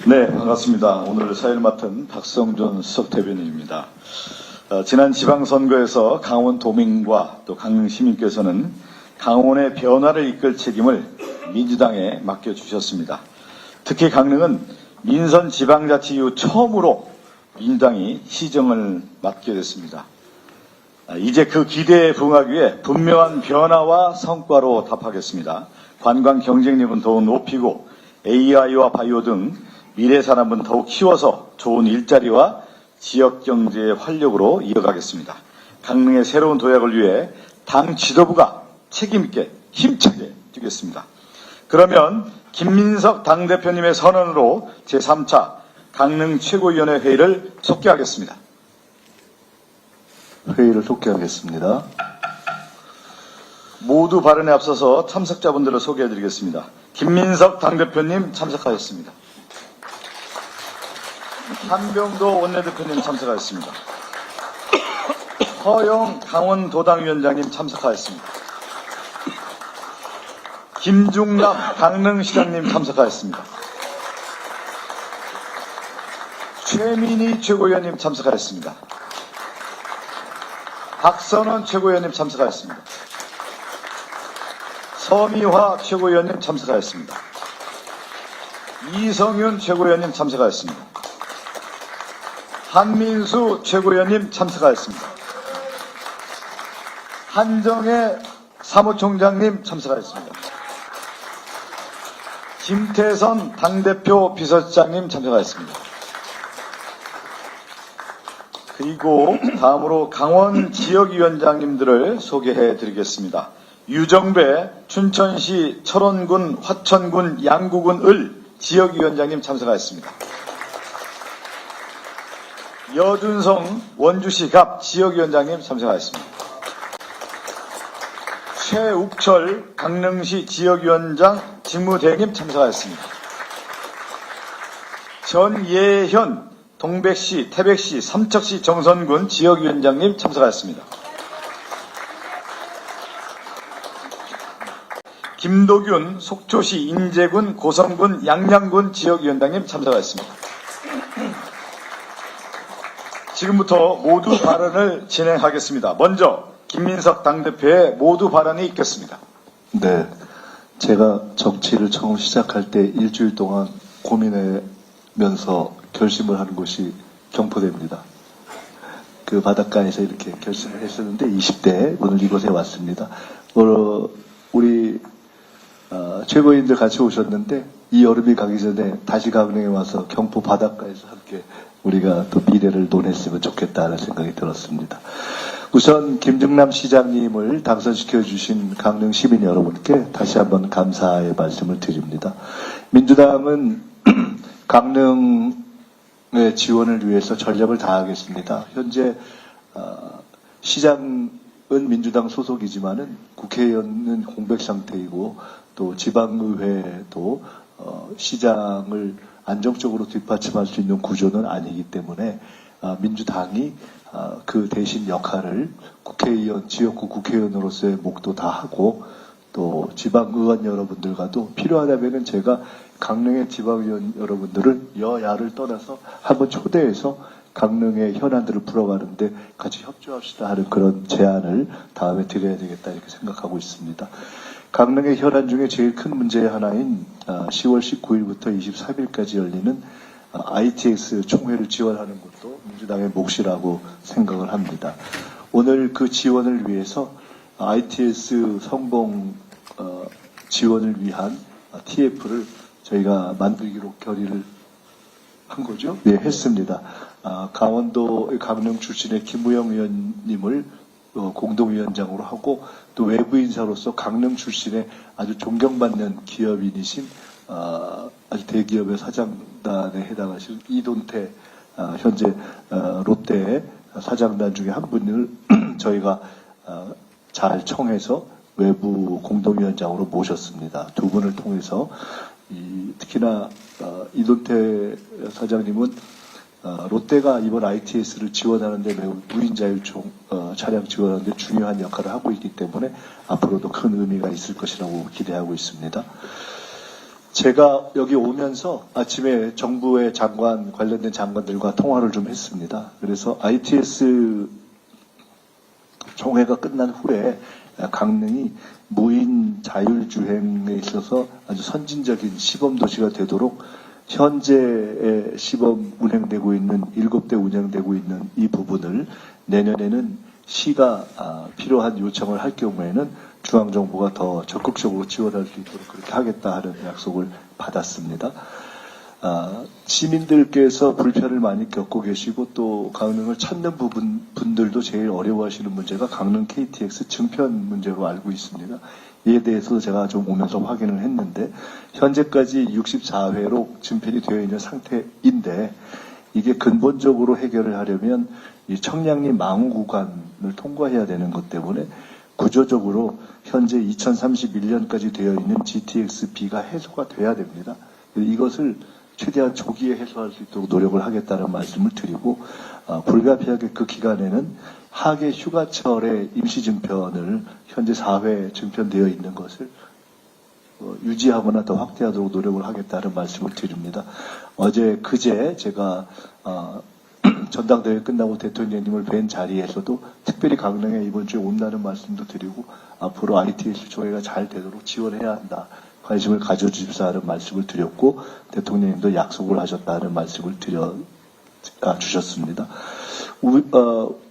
네, 반갑습니다. 오늘 사회를 맡은 박성준 수석대변인입니다. 지난 지방선거에서 강원 도민과 또 강릉 시민께서는 강원의 변화를 이끌 책임을 민주당에 맡겨주셨습니다. 특히 강릉은 민선 지방자치 이후 처음으로 민주당이 시정을 맡게 됐습니다. 이제 그 기대에 부응하기 위해 분명한 변화와 성과로 답하겠습니다. 관광 경쟁력은 더욱 높이고 AI와 바이오 등 미래 산업은 더욱 키워서 좋은 일자리와 지역 경제의 활력으로 이어가겠습니다. 강릉의 새로운 도약을 위해 당 지도부가 책임있게 힘차게 뛰겠습니다. 그러면 김민석 당대표님의 선언으로 제3차 강릉 최고위원회 회의를 속개하겠습니다. 회의를 속개하겠습니다. 모두 발언에 앞서서 참석자분들을 소개해드리겠습니다. 김민석 당대표님 참석하였습니다. 한병도 원내대표님 참석하였습니다. 허영 강원도당위원장님 참석하였습니다. 김중남 강릉시장님 참석하였습니다. 최민희 최고위원님 참석하였습니다. 박선원 최고위원님 참석하였습니다. 서미화 최고위원님 참석하였습니다. 이성윤 최고위원님 참석하였습니다. 한민수 최고위원님 참석하였습니다. 한정혜 사무총장님 참석하였습니다. 김태선 당대표 비서실장님 참석하였습니다. 그리고 다음으로 강원 지역위원장님들을 소개해 드리겠습니다. 유정배 춘천시 철원군 화천군 양구군 을 지역위원장님 참석하였습니다. 여준성 원주시 갑 지역위원장님 참석하였습니다. 최욱철 강릉시 지역위원장 직무대행님 참석하였습니다. 전예현 동백시, 태백시, 삼척시 정선군 지역위원장님 참석하였습니다. 김도균 속초시 인제군 고성군 양양군 지역위원장님 참석하였습니다. 지금부터 모두 발언을 진행하겠습니다. 먼저 김민석 당대표의 모두 발언이 있겠습니다. 네, 제가 정치를 처음 시작할 때 일주일 동안 고민하면서 결심을 하는 곳이 경포대입니다. 그 바닷가에서 이렇게 결심을 했었는데 20대 오늘 이곳에 왔습니다. 우리 최고위원들 같이 오셨는데 이 여름이 가기 전에 다시 강릉에 와서 경포 바닷가에서 함께 우리가 또 미래를 논했으면 좋겠다는 생각이 들었습니다. 우선 김중남 시장님을 당선시켜 주신 강릉 시민 여러분께 다시 한번 감사의 말씀을 드립니다. 민주당은 강릉의 지원을 위해서 전력을 다하겠습니다. 현재 시장은 민주당 소속이지만은 국회의원은 공백 상태이고 또 지방의회도 시장을 안정적으로 뒷받침할 수 있는 구조는 아니기 때문에 민주당이 그 대신 역할을 국회의원, 지역구 국회의원으로서의 몫도 다 하고 또 지방의원 여러분들과도 필요하다면은 제가 강릉의 지방의원 여러분들을 여야를 떠나서 한번 초대해서 강릉의 현안들을 풀어가는데 같이 협조합시다 하는 그런 제안을 다음에 드려야 되겠다 이렇게 생각하고 있습니다. 강릉의 현안 중에 제일 큰 문제 하나인 10월 19일부터 23일까지 열리는 ITX 총회를 지원하는 것도 민주당의 몫이라고 생각을 합니다. 오늘 그 지원을 위해서 ITS 성공 지원을 위한 TF를 저희가 만들기로 결의를 한 거죠? 네, 했습니다. 강원도 강릉 출신의 김우영 의원님을 공동위원장으로 하고 또 외부 인사로서 강릉 출신의 아주 존경받는 기업인이신 아주 대기업의 사장단에 해당하신 이돈태 현재 롯데 사장단 중에 한 분을 저희가 잘 청해서 외부 공동위원장으로 모셨습니다. 두 분을 통해서 특히나 이돈태 사장님은 롯데가 이번 ITS를 지원하는데 매우 무인자율총 차량 지원하는데 중요한 역할을 하고 있기 때문에 앞으로도 큰 의미가 있을 것이라고 기대하고 있습니다. 제가 여기 오면서 아침에 정부의 장관, 관련된 장관들과 통화를 좀 했습니다. 그래서 ITS 총회가 끝난 후에 강릉이 무인 자율주행에 있어서 아주 선진적인 시범도시가 되도록 현재 시범 운행되고 있는 7대 운영되고 있는 이 부분을 내년에는 시가 필요한 요청을 할 경우에는 중앙정부가 더 적극적으로 지원할 수 있도록 그렇게 하겠다 하는 약속을 받았습니다. 시민들께서 불편을 많이 겪고 계시고 또 강릉을 찾는 분들도 제일 어려워하시는 문제가 강릉 KTX 증편 문제로 알고 있습니다. 이에 대해서 제가 좀 오면서 확인을 했는데 현재까지 64회로 증편이 되어 있는 상태인데 이게 근본적으로 해결을 하려면 이 청량리 망우 구간을 통과해야 되는 것 때문에 구조적으로 현재 2031년까지 되어 있는 GTX-B가 해소가 돼야 됩니다. 이것을 최대한 조기에 해소할 수 있도록 노력을 하겠다는 말씀을 드리고 불가피하게 그 기간에는 하계 휴가철의 임시증편을 현재 4회 증편되어 있는 것을 유지하거나 더 확대하도록 노력을 하겠다는 말씀을 드립니다. 그제 제가 전당대회 끝나고 대통령님을 뵌 자리에서도 특별히 강릉에 이번 주에 온다는 말씀도 드리고 앞으로 ITS 조회가 잘 되도록 지원해야 한다. 관심을 가져주십사는 말씀을 드렸고 대통령님도 약속을 하셨다는 말씀을 주셨습니다.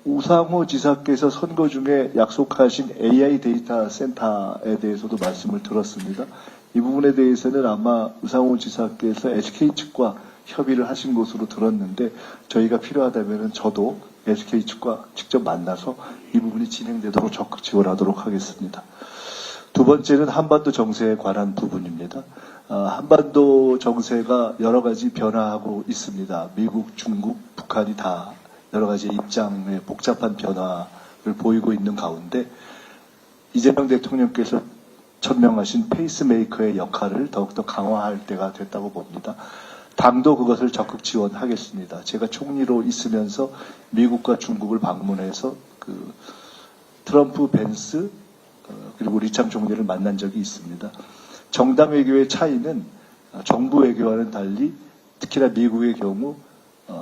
우상호 지사께서 선거 중에 약속하신 AI 데이터 센터에 대해서도 말씀을 들었습니다. 이 부분에 대해서는 아마 우상호 지사께서 SK 측과 협의를 하신 것으로 들었는데 저희가 필요하다면 저도 SK 측과 직접 만나서 이 부분이 진행되도록 적극 지원하도록 하겠습니다. 두 번째는 한반도 정세에 관한 부분입니다. 한반도 정세가 여러 가지 변화하고 있습니다. 미국, 중국, 북한이 다 여러 가지 입장의 복잡한 변화를 보이고 있는 가운데 이재명 대통령께서 천명하신 페이스메이커의 역할을 더욱더 강화할 때가 됐다고 봅니다. 당도 그것을 적극 지원하겠습니다. 제가 총리로 있으면서 미국과 중국을 방문해서 트럼프, 벤스, 그리고 리참 총리를 만난 적이 있습니다. 정당 외교의 차이는 정부 외교와는 달리 특히나 미국의 경우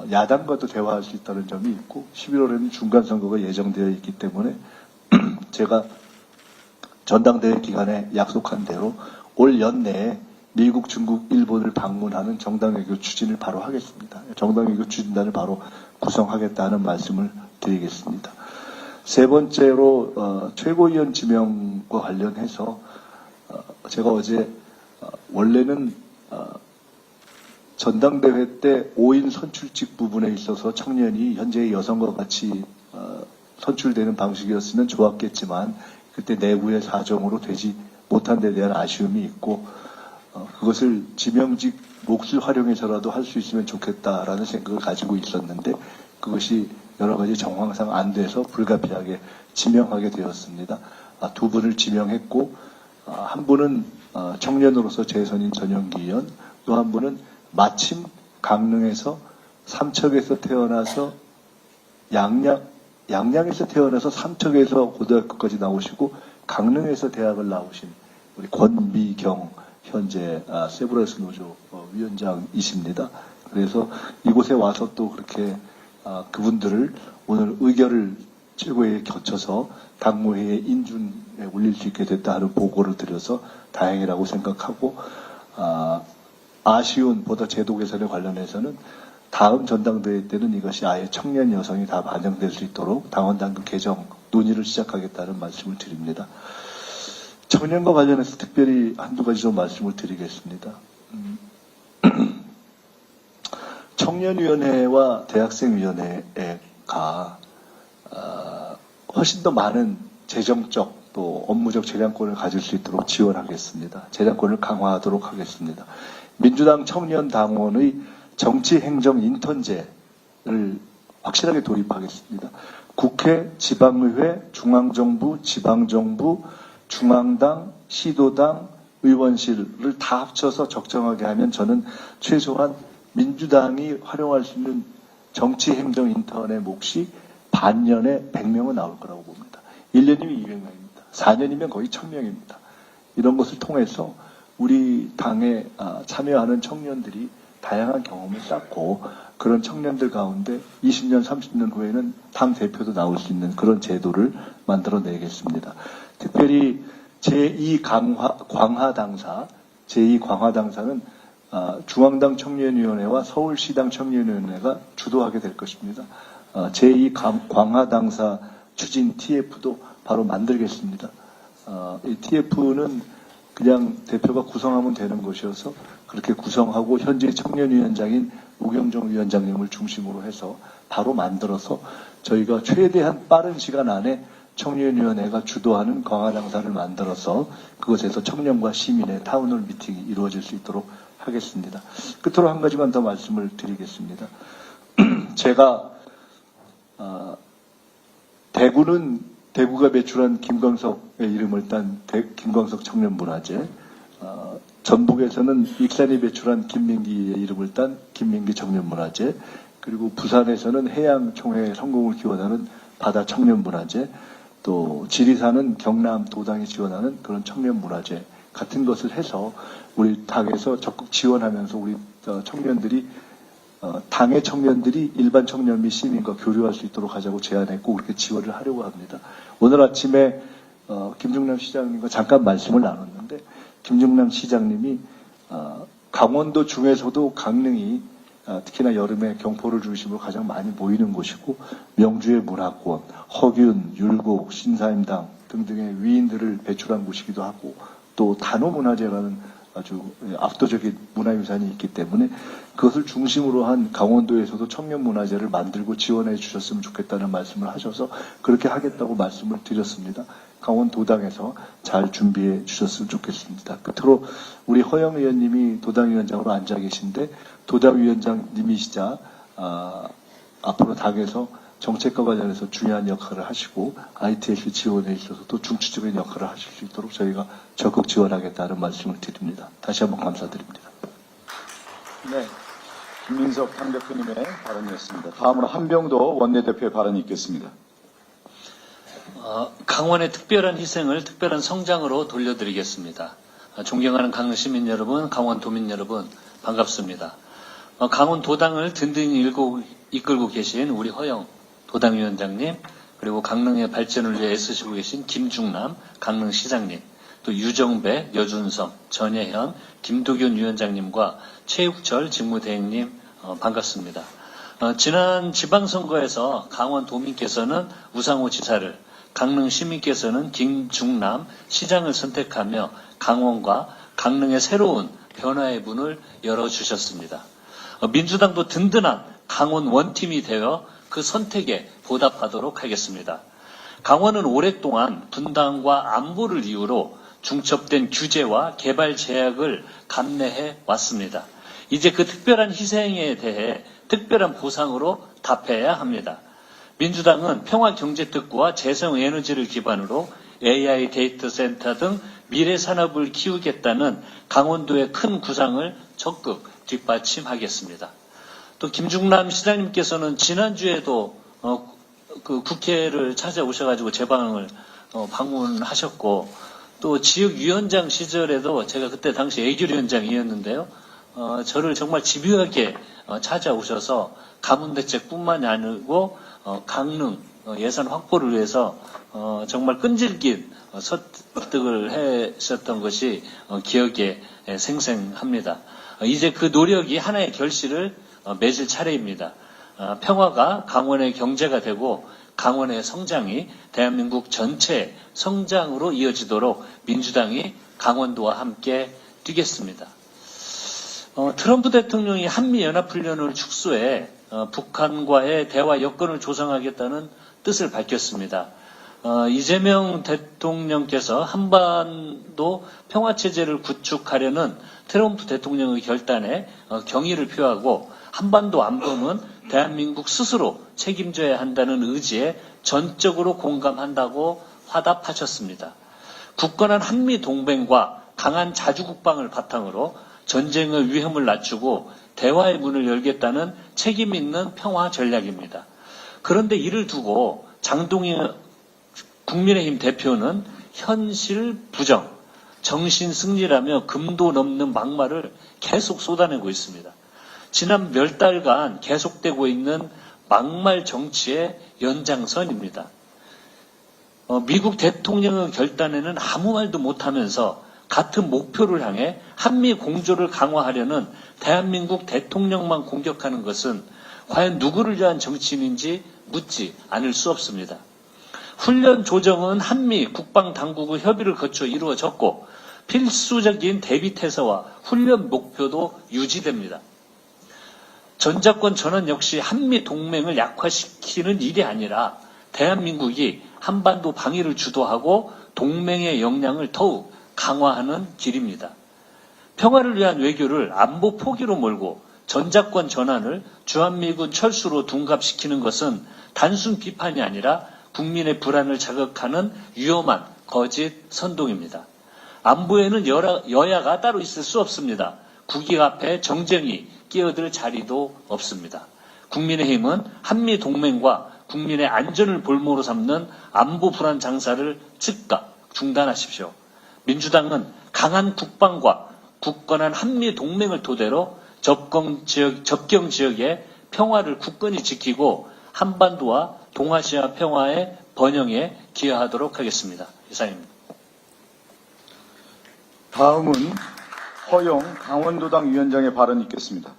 야당과도 대화할 수 있다는 점이 있고 11월에는 중간선거가 예정되어 있기 때문에 제가 전당대회 기간에 약속한 대로 올 연내에 미국, 중국, 일본을 방문하는 정당 외교 추진을 바로 하겠습니다. 정당 외교 추진단을 바로 구성하겠다는 말씀을 드리겠습니다. 세 번째로 최고위원 지명과 관련해서 제가 어제 원래는 전당대회 때 5인 선출직 부분에 있어서 청년이 현재의 여성과 같이 선출되는 방식이었으면 좋았겠지만 그때 내부의 사정으로 되지 못한 데 대한 아쉬움이 있고 그것을 지명직 몫을 활용해서라도 할 수 있으면 좋겠다라는 생각을 가지고 있었는데 그것이 여러 가지 정황상 안 돼서 불가피하게 지명하게 되었습니다. 두 분을 지명했고 한 분은 청년으로서 재선인 전영기 의원, 또 한 분은 마침 강릉에서 삼척에서 태어나서 양양에서 태어나서 삼척에서 고등학교까지 나오시고 강릉에서 대학을 나오신 우리 권미경 현재 세브란스 노조 위원장이십니다. 그래서 이곳에 와서 또 그렇게 그분들을 오늘 의결을 최고위에 거쳐서 당무회의 인준에 올릴 수 있게 됐다 하는 보고를 드려서 다행이라고 생각하고 아쉬운 보다 제도 개선에 관련해서는 다음 전당대회 때는 이것이 아예 청년 여성이 다 반영될 수 있도록 당원당규 개정 논의를 시작하겠다는 말씀을 드립니다. 청년과 관련해서 특별히 한두 가지 좀 말씀을 드리겠습니다. 청년위원회와 대학생위원회가 훨씬 더 많은 재정적 또 업무적 재량권을 가질 수 있도록 지원하겠습니다. 재량권을 강화하도록 하겠습니다. 민주당 청년당원의 정치행정 인턴제를 확실하게 도입하겠습니다. 국회, 지방의회, 중앙정부, 지방정부, 중앙당, 시도당, 의원실을 다 합쳐서 적정하게 하면 저는 최소한 민주당이 활용할 수 있는 정치행정 인턴의 몫이 반년에 100명은 나올 거라고 봅니다. 1년이면 200명입니다. 4년이면 거의 1000명입니다. 이런 것을 통해서 우리 당에 참여하는 청년들이 다양한 경험을 쌓고 그런 청년들 가운데 20년, 30년 후에는 당 대표도 나올 수 있는 그런 제도를 만들어내겠습니다. 특별히 제2광화당사는 중앙당 청년위원회와 서울시당 청년위원회가 주도하게 될 것입니다. 제2광화당사 추진 TF도 바로 만들겠습니다. 이 TF는 그냥 대표가 구성하면 되는 것이어서 그렇게 구성하고 현재 청년위원장인 우경정 위원장님을 중심으로 해서 바로 만들어서 저희가 최대한 빠른 시간 안에 청년위원회가 주도하는 광화당사를 만들어서 그곳에서 청년과 시민의 타운홀 미팅이 이루어질 수 있도록 하겠습니다. 끝으로 한 가지만 더 말씀을 드리겠습니다. 제가 대구가 배출한 김광석의 이름을 딴 김광석 청년문화재, 전북에서는 익산이 배출한 김민기의 이름을 딴 김민기 청년문화재, 그리고 부산에서는 해양총회 성공을 기원하는 바다 청년문화재, 또 지리산은 경남 도당이 지원하는 그런 청년문화재 같은 것을 해서 우리 당에서 적극 지원하면서 우리 청년들이 당의 청년들이 일반 청년 및 시민과 교류할 수 있도록 하자고 제안했고 그렇게 지원을 하려고 합니다. 오늘 아침에 김중남 시장님과 잠깐 말씀을 나눴는데 김중남 시장님이 강원도 중에서도 강릉이 특히나 여름에 경포를 중심으로 가장 많이 모이는 곳이고 명주의 문화권, 허균, 율곡, 신사임당 등등의 위인들을 배출한 곳이기도 하고 또 단오문화재라는 아주 압도적인 문화유산이 있기 때문에 그것을 중심으로 한 강원도에서도 청년문화재를 만들고 지원해 주셨으면 좋겠다는 말씀을 하셔서 그렇게 하겠다고 말씀을 드렸습니다. 강원도당에서 잘 준비해 주셨으면 좋겠습니다. 끝으로 우리 허영 의원님이 도당위원장으로 앉아 계신데 도당위원장님이시자 앞으로 당에서 정책과 관련해서 중요한 역할을 하시고 ITF 지원에 있어서도 중추적인 역할을 하실 수 있도록 저희가 적극 지원하겠다는 말씀을 드립니다. 다시 한번 감사드립니다. 네, 김민석 당대표님의 발언이었습니다. 다음으로 한병도 원내대표의 발언이 있겠습니다. 강원의 특별한 희생을 특별한 성장으로 돌려드리겠습니다. 존경하는 강릉 시민 여러분, 강원 도민 여러분, 반갑습니다. 강원 도당을 든든히 이끌고 계신 우리 허영 도당위원장님, 그리고 강릉의 발전을 위해 애쓰시고 계신 김중남 강릉시장님, 또 유정배, 여준성, 전예현, 김도균 위원장님과 최욱철 직무대행님 반갑습니다. 지난 지방선거에서 강원 도민께서는 우상호 지사를, 강릉 시민께서는 김중남 시장을 선택하며 강원과 강릉의 새로운 변화의 문을 열어주셨습니다. 민주당도 든든한 강원 원팀이 되어 그 선택에 보답하도록 하겠습니다. 강원은 오랫동안 분당과 안보를 이유로 중첩된 규제와 개발 제약을 감내해 왔습니다. 이제 그 특별한 희생에 대해 특별한 보상으로 답해야 합니다. 민주당은 평화경제특구와 재생에너지를 기반으로 AI 데이터 센터 등 미래 산업을 키우겠다는 강원도의 큰 구상을 적극 뒷받침하겠습니다. 또 김중남 시장님께서는 지난주에도 그 국회를 찾아오셔가지고 제 방을 방문하셨고 또 지역위원장 시절에도 제가 그때 당시 애결위원장이었는데요. 저를 정말 집요하게 찾아오셔서 가문대책뿐만이 아니고 강릉 예산 확보를 위해서 정말 끈질긴 설득을 하셨던 것이 기억에 생생합니다. 이제 그 노력이 하나의 결실을 맺을 차례입니다. 평화가 강원의 경제가 되고 강원의 성장이 대한민국 전체 성장으로 이어지도록 민주당이 강원도와 함께 뛰겠습니다. 트럼프 대통령이 한미연합훈련을 축소해 북한과의 대화 여건을 조성하겠다는 뜻을 밝혔습니다. 이재명 대통령께서 한반도 평화체제를 구축하려는 트럼프 대통령의 결단에 경의를 표하고 한반도 안보는 대한민국 스스로 책임져야 한다는 의지에 전적으로 공감한다고 화답하셨습니다. 굳건한 한미동맹과 강한 자주국방을 바탕으로 전쟁의 위험을 낮추고 대화의 문을 열겠다는 책임 있는 평화 전략입니다. 그런데 이를 두고 장동희 국민의힘 대표는 현실 부정, 정신 승리라며 금도 넘는 막말을 계속 쏟아내고 있습니다. 지난 몇 달간 계속되고 있는 막말 정치의 연장선입니다. 미국 대통령의 결단에는 아무 말도 못하면서 같은 목표를 향해 한미 공조를 강화하려는 대한민국 대통령만 공격하는 것은 과연 누구를 위한 정치인인지 묻지 않을 수 없습니다. 훈련 조정은 한미 국방당국의 협의를 거쳐 이루어졌고 필수적인 대비태세와 훈련 목표도 유지됩니다. 전작권 전환 역시 한미 동맹을 약화시키는 일이 아니라 대한민국이 한반도 방위를 주도하고 동맹의 역량을 더욱 강화하는 길입니다. 평화를 위한 외교를 안보 포기로 몰고 전작권 전환을 주한미군 철수로 둔갑시키는 것은 단순 비판이 아니라 국민의 불안을 자극하는 위험한 거짓 선동입니다. 안보에는 여야가 따로 있을 수 없습니다. 국익 앞에 정쟁이 끼어들 자리도 없습니다. 국민의힘은 한미 동맹과 국민의 안전을 볼모로 삼는 안보 불안 장사를 즉각 중단하십시오. 민주당은 강한 국방과 굳건한 한미 동맹을 토대로 접경 지역의 평화를 굳건히 지키고 한반도와 동아시아 평화의 번영에 기여하도록 하겠습니다. 이상입니다. 다음은 허영 강원도당 위원장의 발언이 있겠습니다.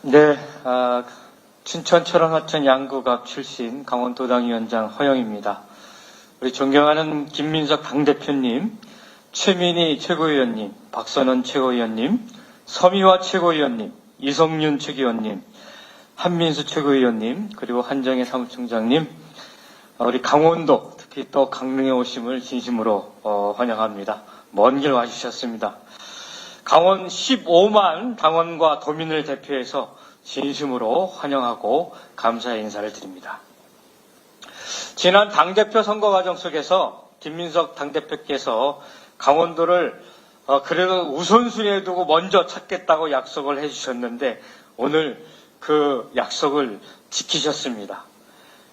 네, 춘천 철원하천 양구갑 출신 강원도당 위원장 허영입니다. 우리 존경하는 김민석 당대표님, 최민희 최고위원님, 박선원 최고위원님, 서미화 최고위원님, 이성윤 최고위원님, 한민수 최고위원님, 그리고 한정혜 사무총장님, 우리 강원도, 특히 또 강릉에 오심을 진심으로 환영합니다. 먼 길 와주셨습니다. 강원 15만 당원과 도민을 대표해서 진심으로 환영하고 감사의 인사를 드립니다. 지난 당대표 선거 과정 속에서 김민석 당대표께서 강원도를 그래도 우선순위에 두고 먼저 찾겠다고 약속을 해주셨는데 오늘 그 약속을 지키셨습니다.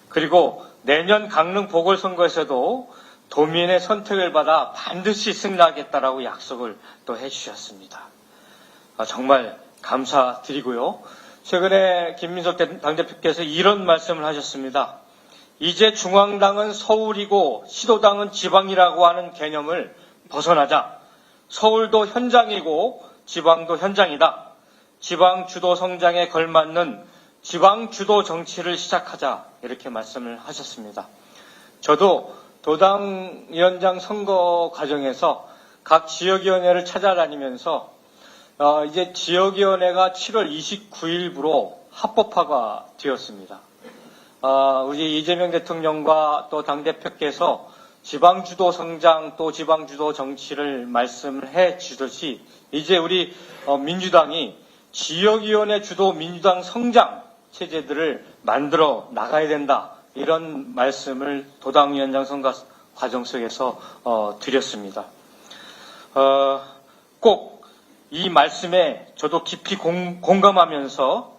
그리고 내년 강릉 보궐선거에서도 도민의 선택을 받아 반드시 승리하겠다라고 약속을 또 해주셨습니다. 정말 감사드리고요. 최근에 김민석 당대표께서 이런 말씀을 하셨습니다. 이제 중앙당은 서울이고 시도당은 지방이라고 하는 개념을 벗어나자. 서울도 현장이고 지방도 현장이다. 지방 주도 성장에 걸맞는 지방 주도 정치를 시작하자. 이렇게 말씀을 하셨습니다. 저도 도당 위원장 선거 과정에서 각 지역위원회를 찾아다니면서 이제 지역위원회가 7월 29일부로 합법화가 되었습니다. 우리 이재명 대통령과 또 당대표께서 지방주도 성장 또 지방주도 정치를 말씀을 해 주듯이 이제 우리 민주당이 지역위원회 주도 민주당 성장 체제들을 만들어 나가야 된다. 이런 말씀을 도당위원장 선거 과정 속에서 드렸습니다. 꼭 이 말씀에 저도 깊이 공감하면서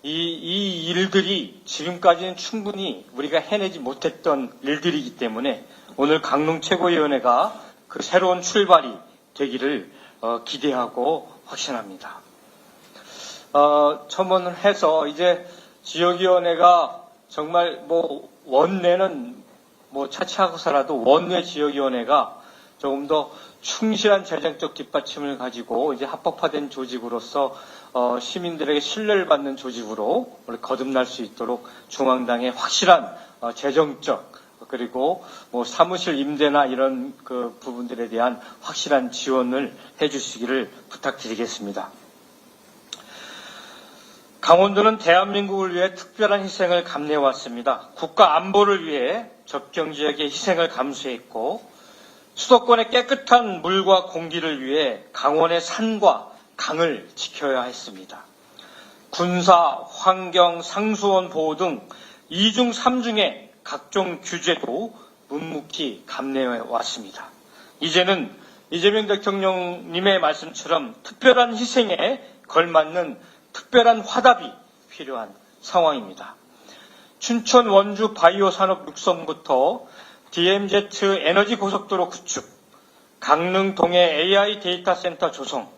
이 일들이 지금까지는 충분히 우리가 해내지 못했던 일들이기 때문에 오늘 강릉 최고위원회가 그 새로운 출발이 되기를 기대하고 확신합니다. 첨언해서 이제 지역위원회가 정말 원내는 차치하고서라도 원내 지역위원회가 조금 더 충실한 재정적 뒷받침을 가지고 이제 합법화된 조직으로서 시민들에게 신뢰를 받는 조직으로 거듭날 수 있도록 중앙당의 확실한 재정적 그리고 사무실 임대나 이런 그 부분들에 대한 확실한 지원을 해주시기를 부탁드리겠습니다. 강원도는 대한민국을 위해 특별한 희생을 감내해왔습니다. 국가 안보를 위해 접경 지역의 희생을 감수했고 수도권의 깨끗한 물과 공기를 위해 강원의 산과 강을 지켜야 했습니다. 군사, 환경, 상수원 보호 등 2중 3중의 각종 규제도 묵묵히 감내해 왔습니다. 이제는 이재명 대통령님의 말씀처럼 특별한 희생에 걸맞는 특별한 화답이 필요한 상황입니다. 춘천 원주 바이오 산업 육성부터 DMZ 에너지 고속도로 구축, 강릉 동해 AI 데이터 센터 조성,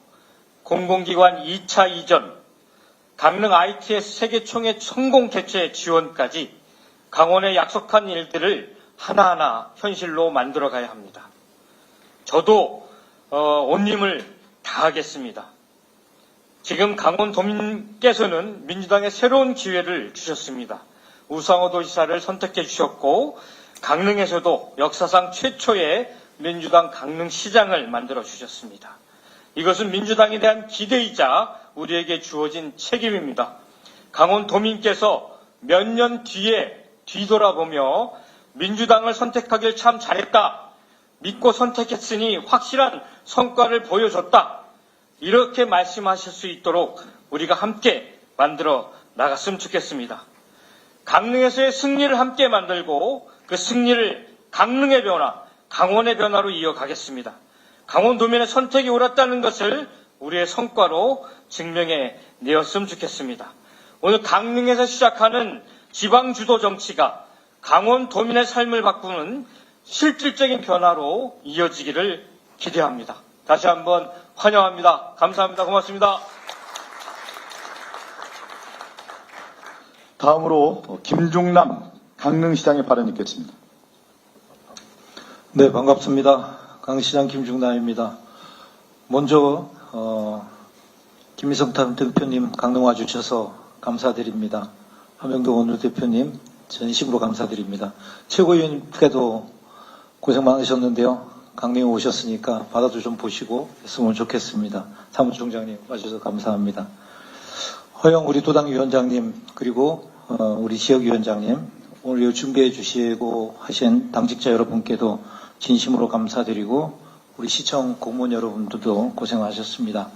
공공기관 2차 이전, 강릉 ITS 세계총회 성공 개최 지원까지 강원에 약속한 일들을 하나하나 현실로 만들어가야 합니다. 저도 온 힘을 다하겠습니다. 지금 강원도민께서는 민주당에 새로운 기회를 주셨습니다. 우상호 도지사를 선택해 주셨고 강릉에서도 역사상 최초의 민주당 강릉시장을 만들어 주셨습니다. 이것은 민주당에 대한 기대이자 우리에게 주어진 책임입니다. 강원도민께서 몇 년 뒤에 뒤돌아보며 민주당을 선택하길 참 잘했다. 믿고 선택했으니 확실한 성과를 보여줬다. 이렇게 말씀하실 수 있도록 우리가 함께 만들어 나갔으면 좋겠습니다. 강릉에서의 승리를 함께 만들고 그 승리를 강릉의 변화, 강원의 변화로 이어가겠습니다. 강원도민의 선택이 옳았다는 것을 우리의 성과로 증명해 내었으면 좋겠습니다. 오늘 강릉에서 시작하는 지방주도 정치가 강원도민의 삶을 바꾸는 실질적인 변화로 이어지기를 기대합니다. 다시 한번 환영합니다. 감사합니다. 고맙습니다. 다음으로 김중남 강릉시장의 발언 있겠습니다. 네, 반갑습니다. 강시장 김중남입니다. 먼저 김미성 대표님 강릉 와주셔서 감사드립니다. 함영도 원내대표님 진심으로 감사드립니다. 최고위원님께도 고생 많으셨는데요. 강릉에 오셨으니까 바다도 좀 보시고 했으면 좋겠습니다. 사무총장님 와주셔서 감사합니다. 허영 우리 도당위원장님 그리고 우리 지역위원장님 오늘 준비해 주시고 하신 당직자 여러분께도 진심으로 감사드리고 우리 시청 공무원 여러분들도 고생하셨습니다.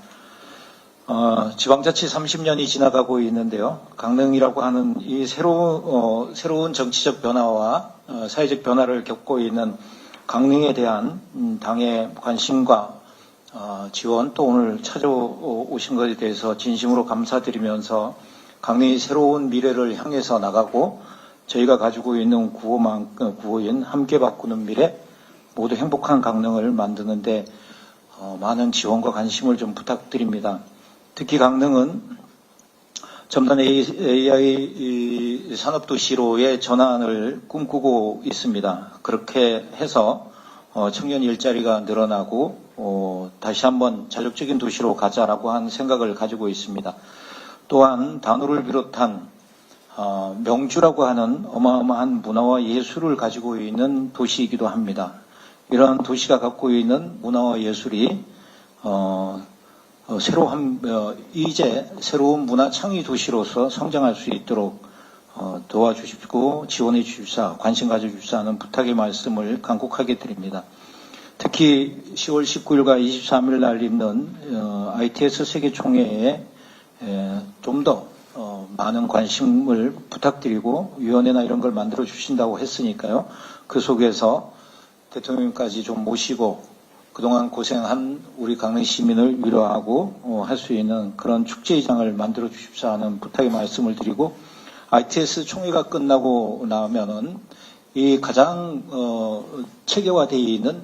지방자치 30년이 지나가고 있는데요. 강릉이라고 하는 이 새로운 정치적 변화와 사회적 변화를 겪고 있는 강릉에 대한 당의 관심과 지원 또 오늘 찾아오신 것에 대해서 진심으로 감사드리면서 강릉이 새로운 미래를 향해서 나가고 저희가 가지고 있는 구호인 함께 바꾸는 미래 모두 행복한 강릉을 만드는데 많은 지원과 관심을 좀 부탁드립니다. 특히 강릉은 첨단 AI 산업도시로의 전환을 꿈꾸고 있습니다. 그렇게 해서 청년 일자리가 늘어나고 다시 한번 자력적인 도시로 가자라고 하는 생각을 가지고 있습니다. 또한 단오를 비롯한 명주라고 하는 어마어마한 문화와 예술을 가지고 있는 도시이기도 합니다. 이러한 도시가 갖고 있는 문화와 예술이 이제 새로운 문화 창의 도시로서 성장할 수 있도록 도와주시고 지원해 주십사, 관심 가져주십사 하는 부탁의 말씀을 간곡하게 드립니다. 특히 10월 19일과 23일 날 있는 ITS 세계총회에 좀 더 많은 관심을 부탁드리고 위원회나 이런 걸 만들어 주신다고 했으니까요. 그 속에서 대통령까지 좀 모시고 그동안 고생한 우리 강릉 시민을 위로하고 할 수 있는 그런 축제의장을 만들어 주십사 하는 부탁의 말씀을 드리고 ITS 총회가 끝나고 나면은 이 가장 체계화되어 있는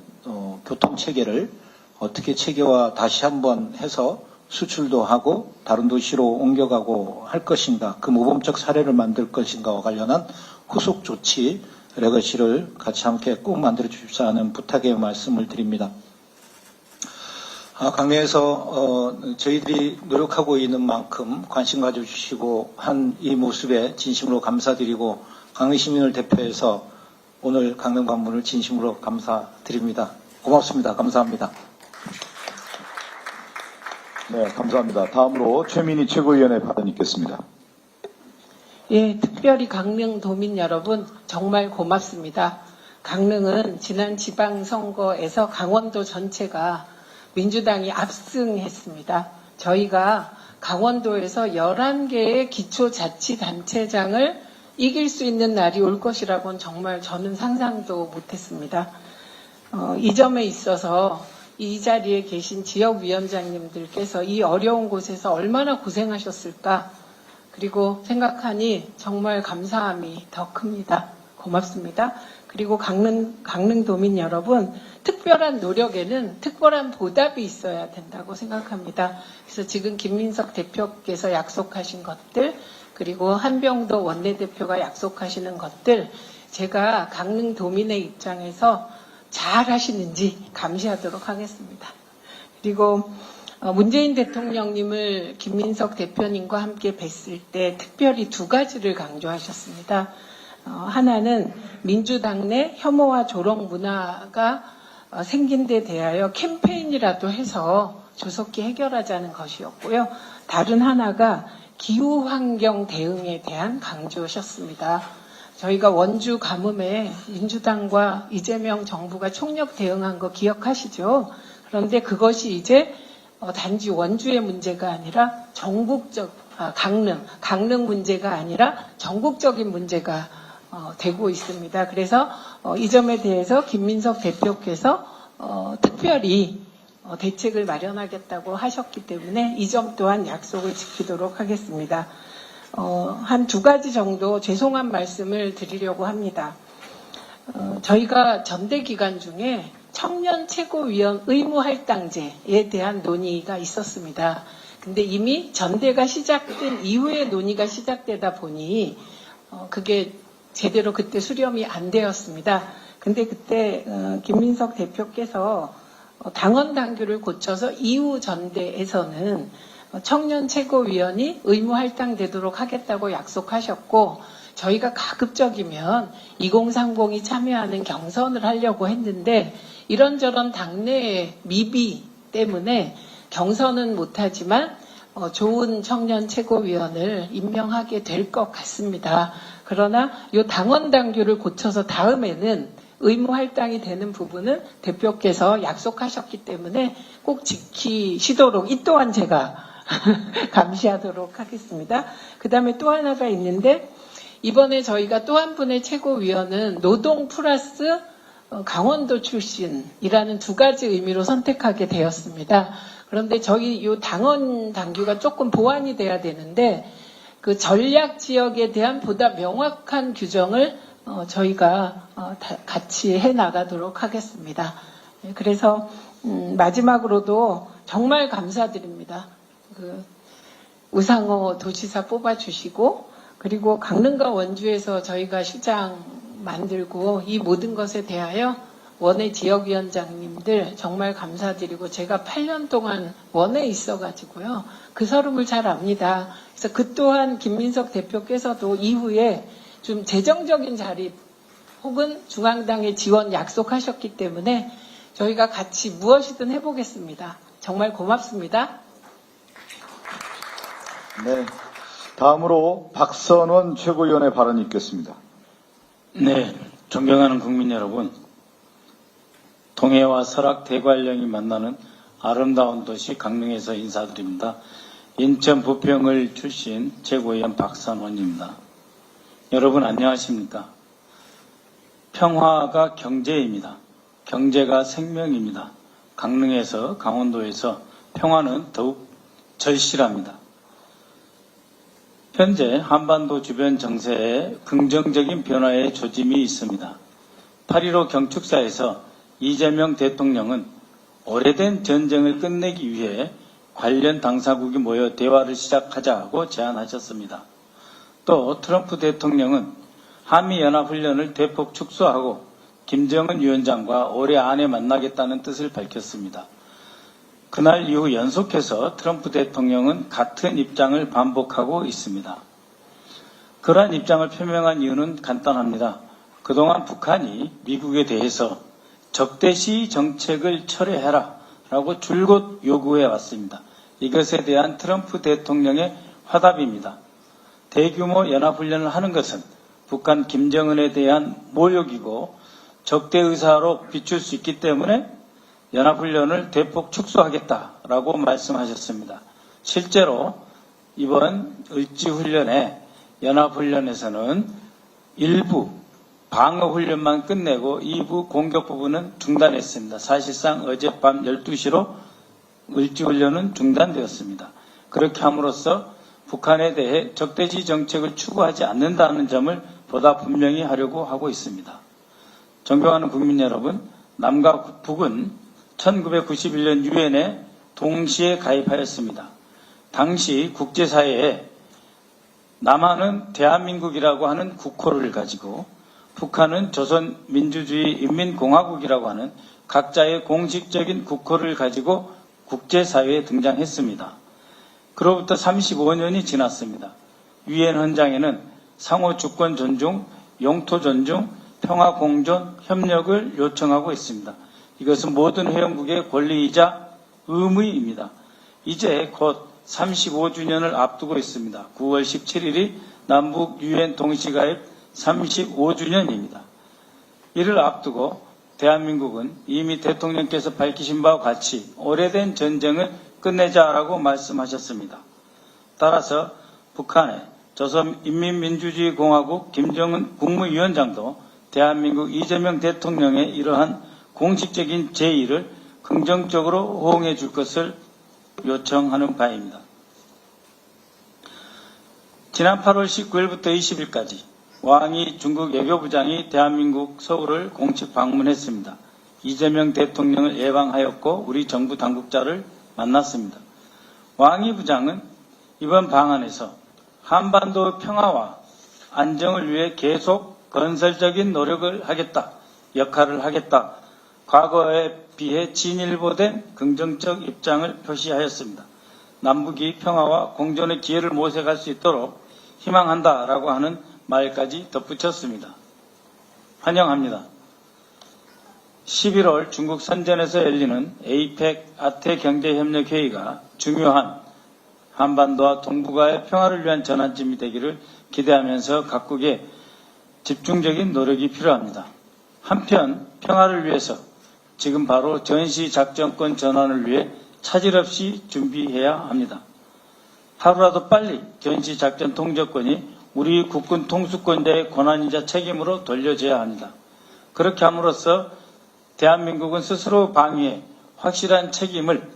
교통 체계를 어떻게 체계화 다시 한번 해서 수출도 하고 다른 도시로 옮겨가고 할 것인가 그 모범적 사례를 만들 것인가와 관련한 후속 조치 레거시를 같이 함께 꼭 만들어 주십사 하는 부탁의 말씀을 드립니다. 강릉에서 저희들이 노력하고 있는 만큼 관심 가져주시고 한 이 모습에 진심으로 감사드리고 강릉 시민을 대표해서 오늘 강릉 방문을 진심으로 감사드립니다. 고맙습니다. 감사합니다. 네, 감사합니다. 다음으로 최민희 최고위원의 발언 있겠습니다. 예, 특별히 강릉 도민 여러분 정말 고맙습니다. 강릉은 지난 지방선거에서 강원도 전체가 민주당이 압승했습니다. 저희가 강원도에서 11개의 기초자치단체장을 이길 수 있는 날이 올 것이라고는 정말 저는 상상도 못했습니다. 이 점에 있어서 이 자리에 계신 지역위원장님들께서 이 어려운 곳에서 얼마나 고생하셨을까 그리고 생각하니 정말 감사함이 더 큽니다. 고맙습니다. 그리고 강릉도민 여러분, 특별한 노력에는 특별한 보답이 있어야 된다고 생각합니다. 그래서 지금 김민석 대표께서 약속하신 것들, 그리고 한병도 원내대표가 약속하시는 것들, 제가 강릉도민의 입장에서 잘 하시는지 감시하도록 하겠습니다. 그리고 문재인 대통령님을 김민석 대표님과 함께 뵀을 때 특별히 두 가지를 강조하셨습니다. 하나는 민주당 내 혐오와 조롱 문화가 생긴 데 대하여 캠페인이라도 해서 조속히 해결하자는 것이었고요. 다른 하나가 기후환경 대응에 대한 강조셨습니다. 저희가 원주 가뭄에 민주당과 이재명 정부가 총력 대응한 거 기억하시죠? 그런데 그것이 이제 단지 원주의 문제가 아니라 강릉 문제가 아니라 전국적인 문제가 되고 있습니다. 그래서 이 점에 대해서 김민석 대표께서 특별히 대책을 마련하겠다고 하셨기 때문에 이 점 또한 약속을 지키도록 하겠습니다. 한 두 가지 정도 죄송한 말씀을 드리려고 합니다. 저희가 전대 기간 중에 청년 최고위원 의무할당제에 대한 논의가 있었습니다. 근데 이미 전대가 시작된 이후에 논의가 시작되다 보니 그게 제대로 그때 수렴이 안 되었습니다. 근데 그때 김민석 대표께서 당원 당규를 고쳐서 이후 전대에서는 청년 최고위원이 의무 할당되도록 하겠다고 약속하셨고, 저희가 가급적이면 2030이 참여하는 경선을 하려고 했는데 이런저런 당내 미비 때문에 경선은 못하지만 좋은 청년 최고위원을 임명하게 될 것 같습니다. 그러나 이 당원 당규를 고쳐서 다음에는 의무 할당이 되는 부분은 대표께서 약속하셨기 때문에 꼭 지키시도록 이 또한 제가 감시하도록 하겠습니다. 그 다음에 또 하나가 있는데 이번에 저희가 또 한 분의 최고위원은 노동 플러스 강원도 출신이라는 두 가지 의미로 선택하게 되었습니다. 그런데 저희 이 당원 당규가 조금 보완이 돼야 되는데 그 전략 지역에 대한 보다 명확한 규정을 저희가 같이 해 나가도록 하겠습니다. 그래서 마지막으로도 정말 감사드립니다. 우상호 도지사 뽑아주시고 그리고 강릉과 원주에서 저희가 시장 만들고 이 모든 것에 대하여 원외 지역위원장님들 정말 감사드리고 제가 8년 동안 원외에 있어가지고요. 그 서름을 잘 압니다. 그래서 그 또한 김민석 대표께서도 이후에 좀 재정적인 자립 혹은 중앙당의 지원 약속하셨기 때문에 저희가 같이 무엇이든 해보겠습니다. 정말 고맙습니다. 네. 다음으로 박선원 최고위원의 발언이 있겠습니다. 네, 존경하는 국민 여러분, 동해와 설악 대관령이 만나는 아름다운 도시 강릉에서 인사드립니다. 인천 부평을 출신 최고위원 박선원입니다. 여러분 안녕하십니까? 평화가 경제입니다. 경제가 생명입니다. 강릉에서 강원도에서 평화는 더욱 절실합니다. 현재 한반도 주변 정세에 긍정적인 변화의 조짐이 있습니다. 8.15 경축사에서 이재명 대통령은 오래된 전쟁을 끝내기 위해 관련 당사국이 모여 대화를 시작하자고 제안하셨습니다. 또 트럼프 대통령은 한미연합훈련을 대폭 축소하고 김정은 위원장과 올해 안에 만나겠다는 뜻을 밝혔습니다. 그날 이후 연속해서 트럼프 대통령은 같은 입장을 반복하고 있습니다. 그러한 입장을 표명한 이유는 간단합니다. 그동안 북한이 미국에 대해서 적대시 정책을 철회해라 라고 줄곧 요구해 왔습니다. 이것에 대한 트럼프 대통령의 화답입니다. 대규모 연합훈련을 하는 것은 북한 김정은에 대한 모욕이고 적대의사로 비출 수 있기 때문에 연합훈련을 대폭 축소하겠다라고 말씀하셨습니다. 실제로 이번 을지훈련에 연합훈련에서는 일부 방어훈련만 끝내고 2부 공격 부분은 중단했습니다. 사실상 어젯밤 12시로 을지훈련은 중단되었습니다. 그렇게 함으로써 북한에 대해 적대시 정책을 추구하지 않는다는 점을 보다 분명히 하려고 하고 있습니다. 존경하는 국민 여러분, 남과 북은 1991년 유엔에 동시에 가입하였습니다. 당시 국제사회에 남한은 대한민국이라고 하는 국호를 가지고 북한은 조선민주주의인민공화국이라고 하는 각자의 공식적인 국호를 가지고 국제사회에 등장했습니다. 그로부터 35년이 지났습니다. 유엔 헌장에는 상호 주권 존중, 영토 존중, 평화 공존, 협력을 요청하고 있습니다. 이것은 모든 회원국의 권리이자 의무입니다. 이제 곧 35주년을 앞두고 있습니다. 9월 17일이 남북 유엔 동시가입 35주년입니다. 이를 앞두고 대한민국은 이미 대통령께서 밝히신 바와 같이 오래된 전쟁을 끝내자라고 말씀하셨습니다. 따라서 북한의 조선인민민주주의공화국 김정은 국무위원장도 대한민국 이재명 대통령의 이러한 공식적인 제의를 긍정적으로 호응해 줄 것을 요청하는 바입니다. 지난 8월 19일부터 20일까지 왕이 중국 외교부장이 대한민국 서울을 공식 방문했습니다. 이재명 대통령을 예방하였고 우리 정부 당국자를 만났습니다. 왕이 부장은 이번 방안에서 한반도 평화와 안정을 위해 계속 건설적인 노력을 하겠다, 역할을 하겠다, 과거에 비해 진일보된 긍정적 입장을 표시하였습니다. 남북이 평화와 공존의 기회를 모색할 수 있도록 희망한다라고 하는 말까지 덧붙였습니다. 환영합니다. 11월 중국 선전에서 열리는 에이펙 아태경제협력회의가 중요한 한반도와 동북아의 평화를 위한 전환점이 되기를 기대하면서 각국의 집중적인 노력이 필요합니다. 한편 평화를 위해서 지금 바로 전시작전권 전환을 위해 차질 없이 준비해야 합니다. 하루라도 빨리 전시작전 통제권이 우리 국군 통수권자의 권한이자 책임으로 돌려져야 합니다. 그렇게 함으로써 대한민국은 스스로 방위에 확실한 책임을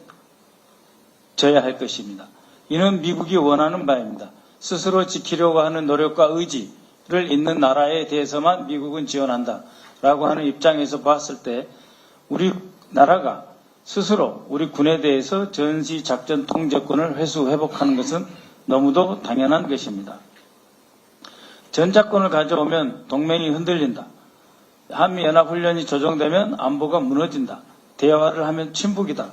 져야 할 것입니다. 이는 미국이 원하는 바입니다. 스스로 지키려고 하는 노력과 의지를 있는 나라에 대해서만 미국은 지원한다라고 하는 입장에서 봤을 때 우리 나라가 스스로 우리 군에 대해서 전시작전 통제권을 회복하는 것은 너무도 당연한 것입니다. 전작권을 가져오면 동맹이 흔들린다. 한미연합훈련이 조정되면 안보가 무너진다. 대화를 하면 침묵이다.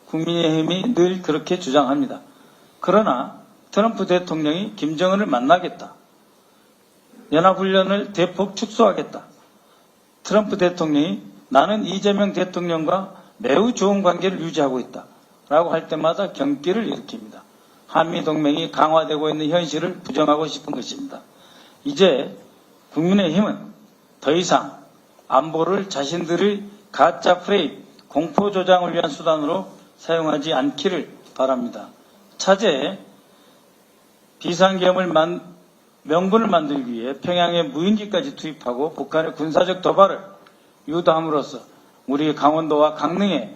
국민의힘이 늘 그렇게 주장합니다. 그러나 트럼프 대통령이 김정은을 만나겠다. 연합훈련을 대폭 축소하겠다. 트럼프 대통령이 나는 이재명 대통령과 매우 좋은 관계를 유지하고 있다. 라고 할 때마다 경기를 일으킵니다. 한미동맹이 강화되고 있는 현실을 부정하고 싶은 것입니다. 이제 국민의힘은 더 이상 안보를 자신들의 가짜 프레임, 공포 조장을 위한 수단으로 사용하지 않기를 바랍니다. 차제에 비상계엄을 명분을 만들기 위해 평양에 무인기까지 투입하고 북한의 군사적 도발을 유도함으로써 우리 강원도와 강릉의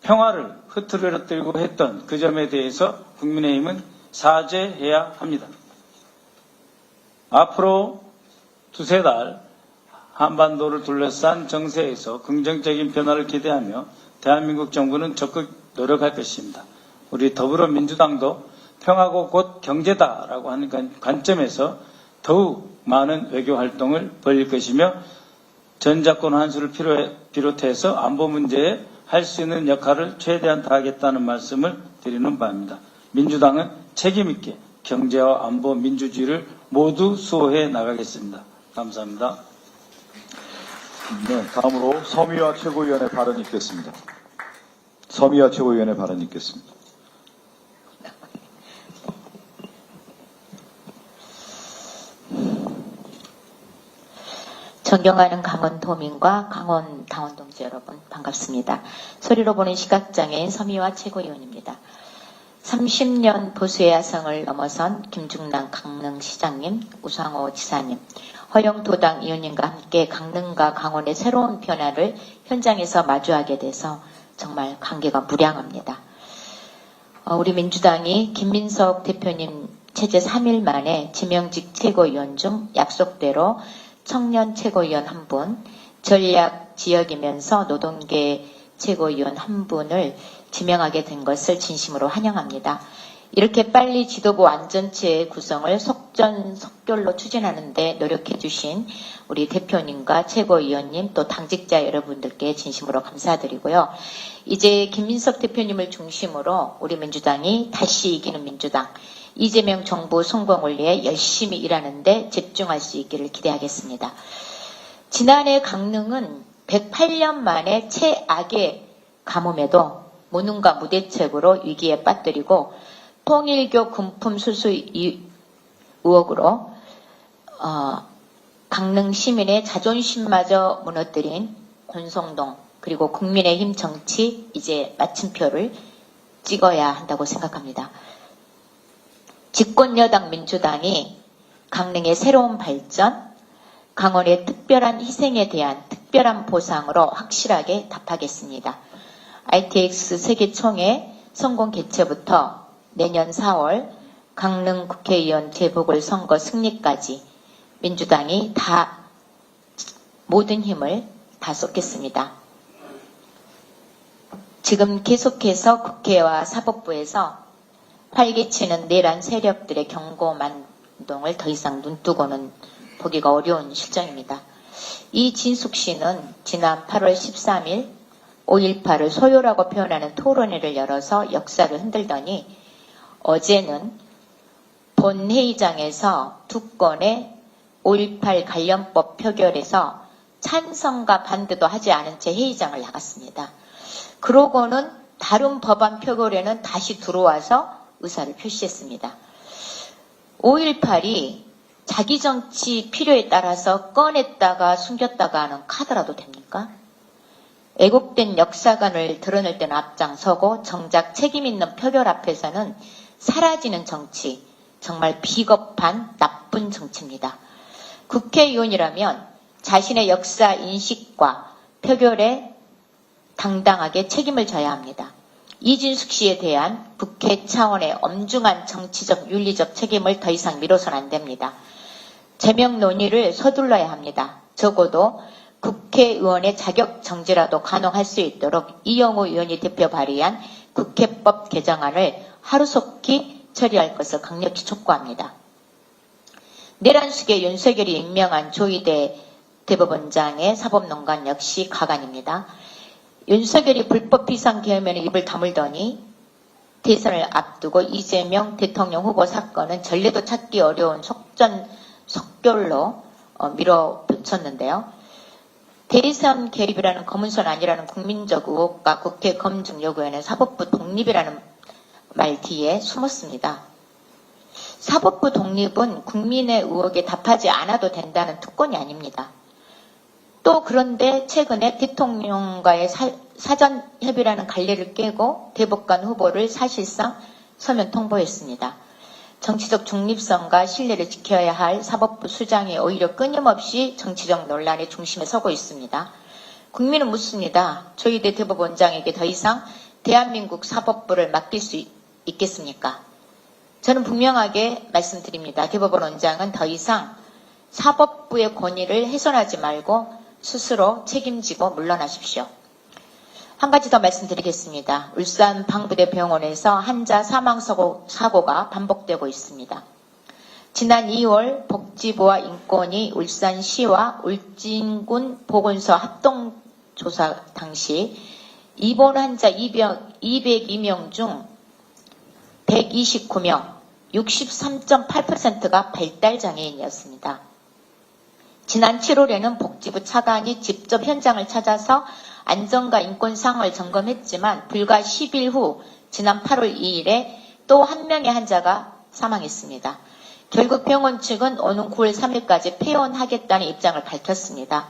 평화를 흐트러뜨리고 했던 그 점에 대해서 국민의힘은 사죄해야 합니다. 앞으로 두세 달 한반도를 둘러싼 정세에서 긍정적인 변화를 기대하며 대한민국 정부는 적극 노력할 것입니다. 우리 더불어민주당도 평화고 곧 경제다라고 하는 관점에서 더욱 많은 외교 활동을 벌일 것이며 전작권 환수를 비롯해서 안보 문제에 할 수 있는 역할을 최대한 다하겠다는 말씀을 드리는 바입니다. 민주당은 책임있게 경제와 안보, 민주주의를 모두 수호해 나가겠습니다. 감사합니다. 네, 다음으로 서미화 최고위원의 발언이 있겠습니다. 서미화 최고위원의 발언이 있겠습니다. 존경하는 강원도민과 강원 당원동지 여러분 반갑습니다. 소리로 보는 시각장애인 서미화 최고위원입니다. 30년 보수의 야성을 넘어선 김중남 강릉시장님, 우상호 지사님, 허영도당 의원님과 함께 강릉과 강원의 새로운 변화를 현장에서 마주하게 돼서 정말 감개가 무량합니다. 우리 민주당이 김민석 대표님 체제 3일 만에 지명직 최고위원 중 약속대로 청년 최고위원 1분, 전략 지역이면서 노동계 최고위원 한 분을 지명하게 된 것을 진심으로 환영합니다. 이렇게 빨리 지도부 완전체 구성을 속전속결로 추진하는 데 노력해 주신 우리 대표님과 최고위원님 또 당직자 여러분들께 진심으로 감사드리고요. 이제 김민석 대표님을 중심으로 우리 민주당이 다시 이기는 민주당, 이재명 정부 성공을 위해 열심히 일하는 데 집중할 수 있기를 기대하겠습니다. 지난해 강릉은 108년 만에 최악의 가뭄에도 무능과 무대책으로 위기에 빠뜨리고 통일교 금품 수수 의혹으로 강릉 시민의 자존심마저 무너뜨린 권성동 그리고 국민의힘 정치 이제 마침표를 찍어야 한다고 생각합니다. 집권여당 민주당이 강릉의 새로운 발전, 강원의 특별한 희생에 대한 특별한 보상으로 확실하게 답하겠습니다. ITX 세계총회 성공 개최부터 내년 4월 강릉 국회의원 재보궐선거 승리까지 민주당이 다 모든 힘을 다 쏟겠습니다. 지금 계속해서 국회와 사법부에서 활개치는 내란 세력들의 경고만동을 더 이상 눈뜨고는 보기가 어려운 실정입니다. 이진숙 씨는 지난 8월 13일 5.18을 소요라고 표현하는 토론회를 열어서 역사를 흔들더니 어제는 본회의장에서 두 건의 5.18 관련법 표결에서 찬성과 반대도 하지 않은 채 회의장을 나갔습니다. 그러고는 다른 법안 표결에는 다시 들어와서 의사를 표시했습니다. 5.18이 자기 정치 필요에 따라서 꺼냈다가 숨겼다가 하는 카드라도 됩니까? 왜곡된 역사관을 드러낼 때는 앞장서고 정작 책임 있는 표결 앞에서는 사라지는 정치, 정말 비겁한 나쁜 정치입니다. 국회의원이라면 자신의 역사 인식과 표결에 당당하게 책임을 져야 합니다. 이진숙 씨에 대한 국회 차원의 엄중한 정치적 윤리적 책임을 더 이상 미뤄서는 안 됩니다. 제명 논의를 서둘러야 합니다. 적어도 국회의원의 자격 정지라도 가능할 수 있도록 이영호 의원이 대표 발의한 국회법 개정안을 하루속히 처리할 것을 강력히 촉구합니다. 내란 숙의 윤석열이 임명한 조희대 대법원장의 사법농단 역시 가관입니다. 윤석열이 불법 비상계엄에는 입을 다물더니 대선을 앞두고 이재명 대통령 후보 사건은 전례도 찾기 어려운 속전속결로 밀어붙였는데요. 대선 개입이라는 검은손 아니라는 국민적 의혹과 국회 검증 요구에는 사법부 독립이라는 말 뒤에 숨었습니다. 사법부 독립은 국민의 의혹에 답하지 않아도 된다는 특권이 아닙니다. 또 그런데 최근에 대통령과의 사전 협의라는 갈래를 깨고 대법관 후보를 사실상 서면 통보했습니다. 정치적 중립성과 신뢰를 지켜야 할 사법부 수장이 오히려 끊임없이 정치적 논란의 중심에 서고 있습니다. 국민은 묻습니다. 조희대 대법원장에게 더 이상 대한민국 사법부를 맡길 수 있겠습니까? 저는 분명하게 말씀드립니다. 대법원 원장은 더 이상 사법부의 권위를 훼손하지 말고 스스로 책임지고 물러나십시오. 한 가지 더 말씀드리겠습니다. 울산 방부대 병원에서 환자 사망사고가 반복되고 있습니다. 지난 2월 복지부와 인권위 울산시와 울진군 보건소 합동조사 당시 입원 환자 202명 중 129명, 63.8%가 발달장애인이었습니다. 지난 7월에는 복지부 차관이 직접 현장을 찾아서 안전과 인권 상황을 점검했지만 불과 10일 후 지난 8월 2일에 또 한 명의 환자가 사망했습니다. 결국 병원 측은 오는 9월 3일까지 폐원하겠다는 입장을 밝혔습니다.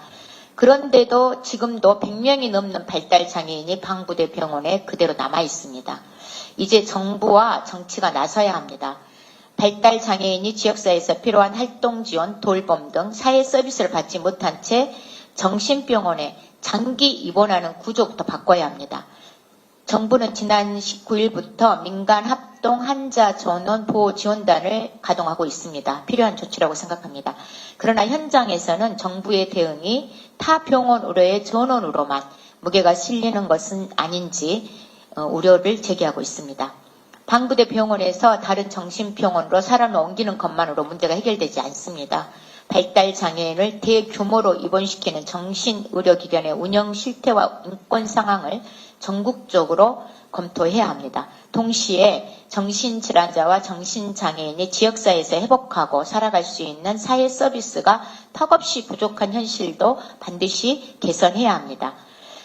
그런데도 지금도 100명이 넘는 발달장애인이 방부대 병원에 그대로 남아 있습니다. 이제 정부와 정치가 나서야 합니다. 발달장애인이 지역사회에서 필요한 활동 지원, 돌봄 등 사회 서비스를 받지 못한 채 정신병원에 장기 입원하는 구조부터 바꿔야 합니다. 정부는 지난 19일부터 민간 활동 한자 전원 보호 지원단을 가동하고 있습니다. 필요한 조치라고 생각합니다. 그러나 현장에서는 정부의 대응이 타 병원 의료의 전원으로만 무게가 실리는 것은 아닌지 우려를 제기하고 있습니다. 방부대 병원에서 다른 정신병원으로 사람을 옮기는 것만으로 문제가 해결되지 않습니다. 발달장애인을 대규모로 입원시키는 정신의료기관의 운영 실태와 인권 상황을 전국적으로 검토해야 합니다. 동시에 정신질환자와 정신장애인이 지역사회에서 회복하고 살아갈 수 있는 사회 서비스가 턱없이 부족한 현실도 반드시 개선해야 합니다.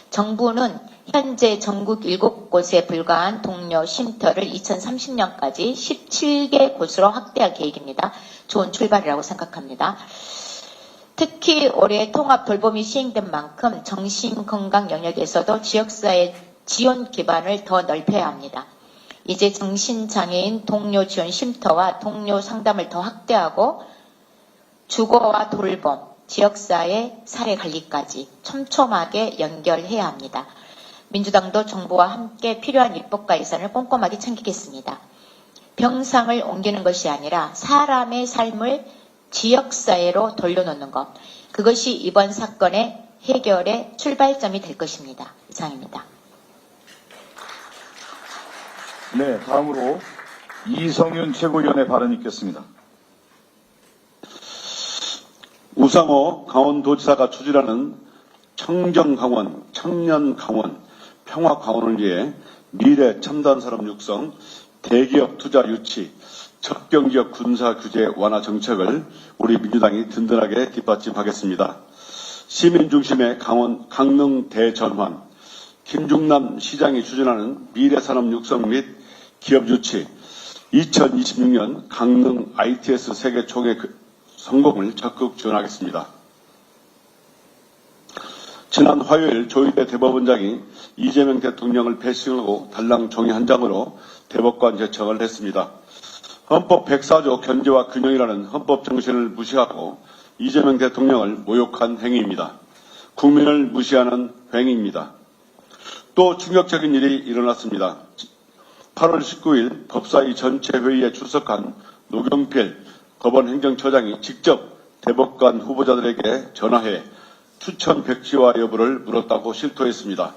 정부는 현재 전국 7곳에 불과한 동료 쉼터를 2030년까지 17개 곳으로 확대할 계획입니다. 좋은 출발이라고 생각합니다. 특히 올해 통합 돌봄이 시행된 만큼 정신건강 영역에서도 지역사회 지원 기반을 더 넓혀야 합니다. 이제 정신장애인 동료 지원 쉼터와 동료 상담을 더 확대하고 주거와 돌봄, 지역사회 사례관리까지 촘촘하게 연결해야 합니다. 민주당도 정부와 함께 필요한 입법과 예산을 꼼꼼하게 챙기겠습니다. 병상을 옮기는 것이 아니라 사람의 삶을 지역사회로 돌려놓는 것, 그것이 이번 사건의 해결의 출발점이 될 것입니다. 이상입니다. 네, 다음으로 이성윤 최고위원의 발언 있겠습니다. 우상호 강원도지사가 추진하는 청정강원, 청년강원, 평화강원을 위해 미래 첨단산업 육성, 대기업 투자 유치, 적경지역 군사 규제 완화 정책을 우리 민주당이 든든하게 뒷받침하겠습니다. 시민 중심의 강릉 대전환, 김중남 시장이 추진하는 미래산업 육성 및 기업 유치, 2026년 강릉 ITS 세계 총회 성공을 적극 지원하겠습니다. 지난 화요일 조희대 대법원장이 이재명 대통령을 배신하고 달랑 종이 한 장으로 대법관 제청을 했습니다. 헌법 104조 견제와 균형이라는 헌법 정신을 무시하고 이재명 대통령을 모욕한 행위입니다. 국민을 무시하는 행위입니다. 또 충격적인 일이 일어났습니다. 8월 19일 법사위 전체 회의에 출석한 노경필 법원 행정처장이 직접 대법관 후보자들에게 전화해 추천 백지화 여부를 물었다고 실토했습니다.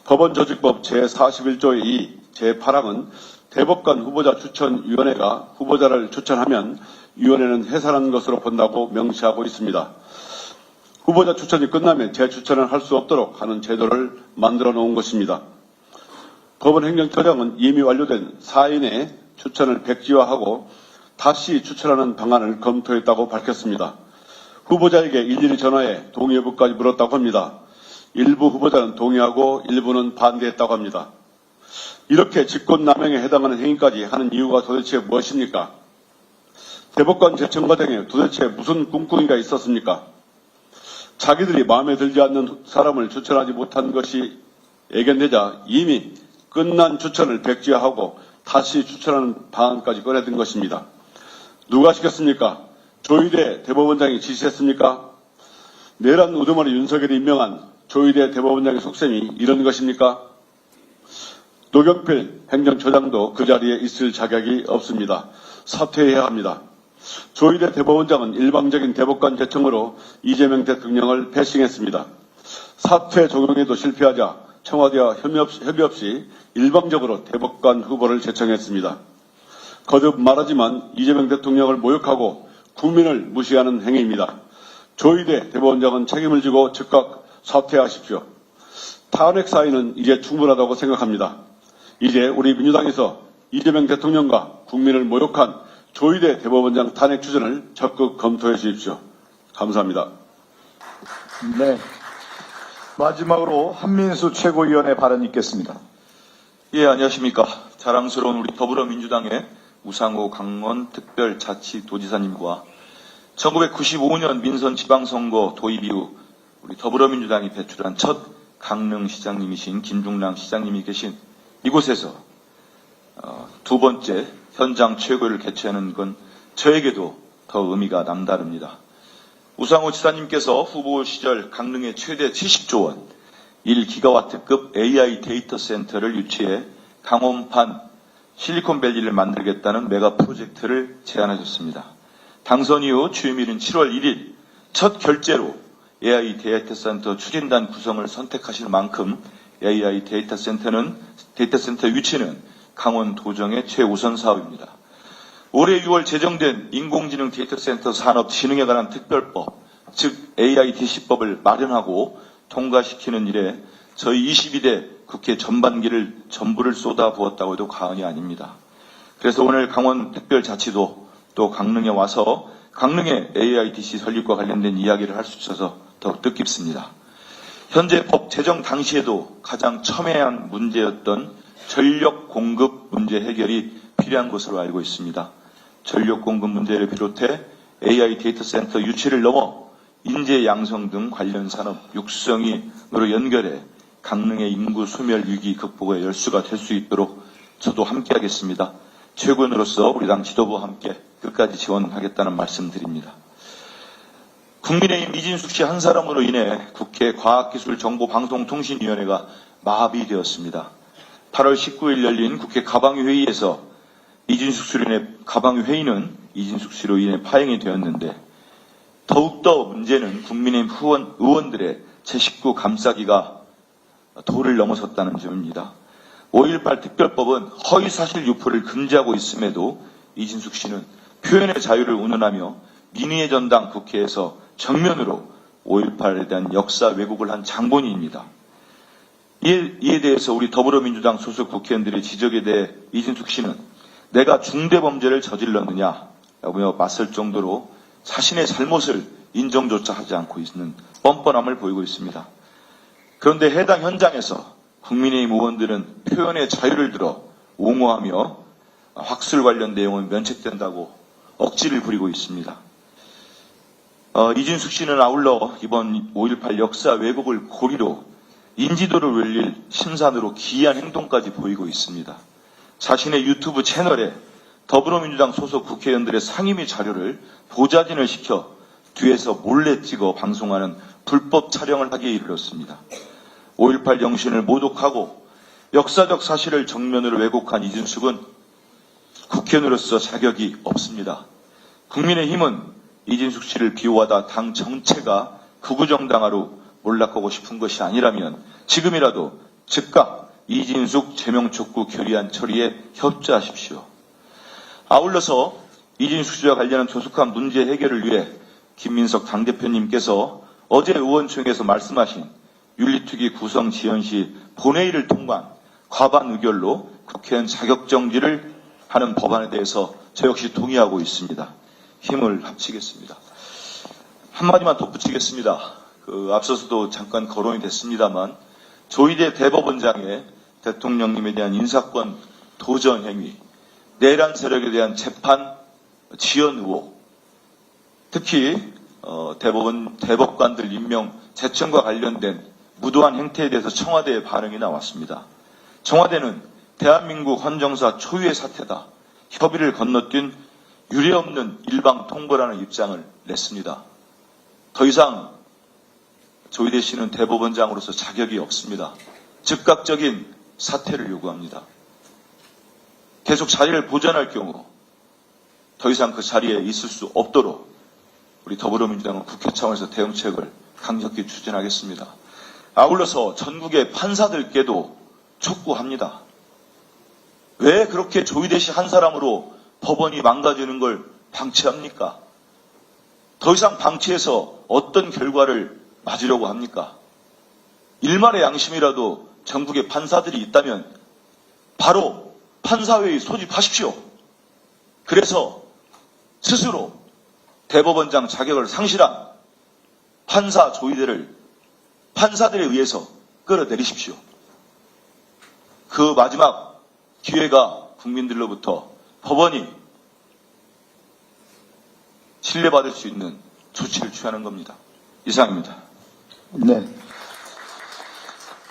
법원조직법 제41조의 2, 제8항은 대법관 후보자 추천위원회가 후보자를 추천하면 위원회는 해산한 것으로 본다고 명시하고 있습니다. 후보자 추천이 끝나면 재추천을 할 수 없도록 하는 제도를 만들어 놓은 것입니다. 법원 행정처장은 이미 완료된 4인의 추천을 백지화하고 다시 추천하는 방안을 검토했다고 밝혔습니다. 후보자에게 일일이 전화해 동의 여부까지 물었다고 합니다. 일부 후보자는 동의하고 일부는 반대했다고 합니다. 이렇게 직권남용에 해당하는 행위까지 하는 이유가 도대체 무엇입니까? 대법관 제청 과정에 도대체 무슨 꿍꿍이가 있었습니까? 자기들이 마음에 들지 않는 사람을 추천하지 못한 것이 예견되자 이미 끝난 추천을 백지화하고 다시 추천하는 방안까지 꺼내든 것입니다. 누가 시켰습니까? 조희대 대법원장이 지시했습니까? 내란 우두머리 윤석열이 임명한 조희대 대법원장의 속셈이 이런 것입니까? 노경필 행정처장도 그 자리에 있을 자격이 없습니다. 사퇴해야 합니다. 조희대 대법원장은 일방적인 대법관 제청으로 이재명 대통령을 배신했습니다. 사퇴 적용에도 실패하자 청와대와 협의 없이 일방적으로 대법관 후보를 제청했습니다. 거듭 말하지만 이재명 대통령을 모욕하고 국민을 무시하는 행위입니다. 조희대 대법원장은 책임을 지고 즉각 사퇴하십시오. 탄핵 사유는 이제 충분하다고 생각합니다. 이제 우리 민주당에서 이재명 대통령과 국민을 모욕한 조희대 대법원장 탄핵 추진을 적극 검토해 주십시오. 감사합니다. 네. 마지막으로 한민수 최고위원의 발언 있겠습니다. 예, 안녕하십니까. 자랑스러운 우리 더불어민주당의 우상호 강원특별자치도지사님과 1995년 민선 지방선거 도입 이후 우리 더불어민주당이 배출한 첫 강릉시장님이신 김중남 시장님이 계신 이곳에서 두 번째 현장 최고위를 개최하는 건 저에게도 더 의미가 남다릅니다. 우상호 지사님께서 후보 시절 강릉의 최대 70조 원 1기가와트급 AI 데이터 센터를 유치해 강원판 실리콘밸리를 만들겠다는 메가 프로젝트를 제안하셨습니다. 당선 이후 취임일인 7월 1일 첫 결재로 AI 데이터 센터 추진단 구성을 선택하실 만큼 AI 데이터 센터 위치는 강원 도정의 최우선 사업입니다. 올해 6월 제정된 인공지능 데이터 센터 산업 진흥에 관한 특별법, 즉 AIDC법을 마련하고 통과시키는 일에 저희 22대 국회 전부를 쏟아부었다고 해도 과언이 아닙니다. 그래서 오늘 강원 특별자치도 또 강릉에 와서 강릉의 AIDC 설립과 관련된 이야기를 할 수 있어서 더욱 뜻깊습니다. 현재 법 제정 당시에도 가장 첨예한 문제였던 전력 공급 문제 해결이 필요한 것으로 알고 있습니다. 전력 공급 문제를 비롯해 AI 데이터 센터 유치를 넘어 인재 양성 등 관련 산업 육성으로 연결해 강릉의 인구 소멸 위기 극복의 열수가 될 수 있도록 저도 함께하겠습니다. 최고위원으로서 우리 당 지도부와 함께 끝까지 지원하겠다는 말씀드립니다. 국민의힘 이진숙 씨 한 사람으로 인해 국회 과학기술정보방송통신위원회가 마비되었습니다. 8월 19일 열린 국회 가방위회의에서 가방위회의는 이진숙 씨로 인해 파행이 되었는데 더욱더 문제는 국민의힘 의원들의 제 식구 감싸기가 도를 넘어섰다는 점입니다. 5.18 특별법은 허위사실 유포를 금지하고 있음에도 이진숙 씨는 표현의 자유를 운운하며 민의의 전당 국회에서 정면으로 5.18에 대한 역사 왜곡을 한 장본인입니다. 이에 대해서 우리 더불어민주당 소속 국회의원들의 지적에 대해 이진숙 씨는 내가 중대범죄를 저질렀느냐라고 맞설 정도로 자신의 잘못을 인정조차 하지 않고 있는 뻔뻔함을 보이고 있습니다. 그런데 해당 현장에서 국민의힘 의원들은 표현의 자유를 들어 옹호하며 학술 관련 내용은 면책된다고 억지를 부리고 있습니다. 이진숙 씨는 아울러 이번 5.18 역사 왜곡을 고리로 인지도를 올릴 심산으로 기이한 행동까지 보이고 있습니다. 자신의 유튜브 채널에 더불어민주당 소속 국회의원들의 상임위 자료를 보좌진을 시켜 뒤에서 몰래 찍어 방송하는 불법 촬영을 하기에 이르렀습니다. 5.18 영신을 모독하고 역사적 사실을 정면으로 왜곡한 이진숙은 국회의원으로서 자격이 없습니다. 국민의힘은 이진숙 씨를 비호하다 당 정체가 극우정당화로 몰락하고 싶은 것이 아니라면 지금이라도 즉각 이진숙 제명촉구 결의안 처리에 협조하십시오. 아울러서 이진숙 씨와 관련한 조속한 문제 해결을 위해 김민석 당대표님께서 어제 의원총회에서 말씀하신 윤리특위 구성 지연 시 본회의를 통과한 과반 의결로 국회의원 자격정지를 하는 법안에 대해서 저 역시 동의하고 있습니다. 힘을 합치겠습니다. 한마디만 덧붙이겠습니다. 앞서서도 잠깐 거론이 됐습니다만 조희대 대법원장의 대통령님에 대한 인사권 도전 행위, 내란 세력에 대한 재판 지연 의혹, 특히 대법관들 임명 재청과 관련된 무도한 행태에 대해서 청와대의 반응이 나왔습니다. 청와대는 대한민국 헌정사 초유의 사태다. 협의를 건너뛴 유례없는 일방 통보라는 입장을 냈습니다. 더 이상 조희대 씨는 대법원장으로서 자격이 없습니다. 즉각적인 사퇴를 요구합니다. 계속 자리를 보존할 경우 더 이상 그 자리에 있을 수 없도록 우리 더불어민주당은 국회 차원에서 대응책을 강력히 추진하겠습니다. 아울러서 전국의 판사들께도 촉구합니다. 왜 그렇게 조희대 씨 한 사람으로 법원이 망가지는 걸 방치합니까? 더 이상 방치해서 어떤 결과를 맞으려고 합니까? 일말의 양심이라도 전국에 판사들이 있다면 바로 판사회의 소집하십시오. 그래서 스스로 대법원장 자격을 상실한 판사 조희대를 판사들에 의해서 끌어내리십시오. 그 마지막 기회가 국민들로부터 법원이 신뢰받을 수 있는 조치를 취하는 겁니다. 이상입니다. 네.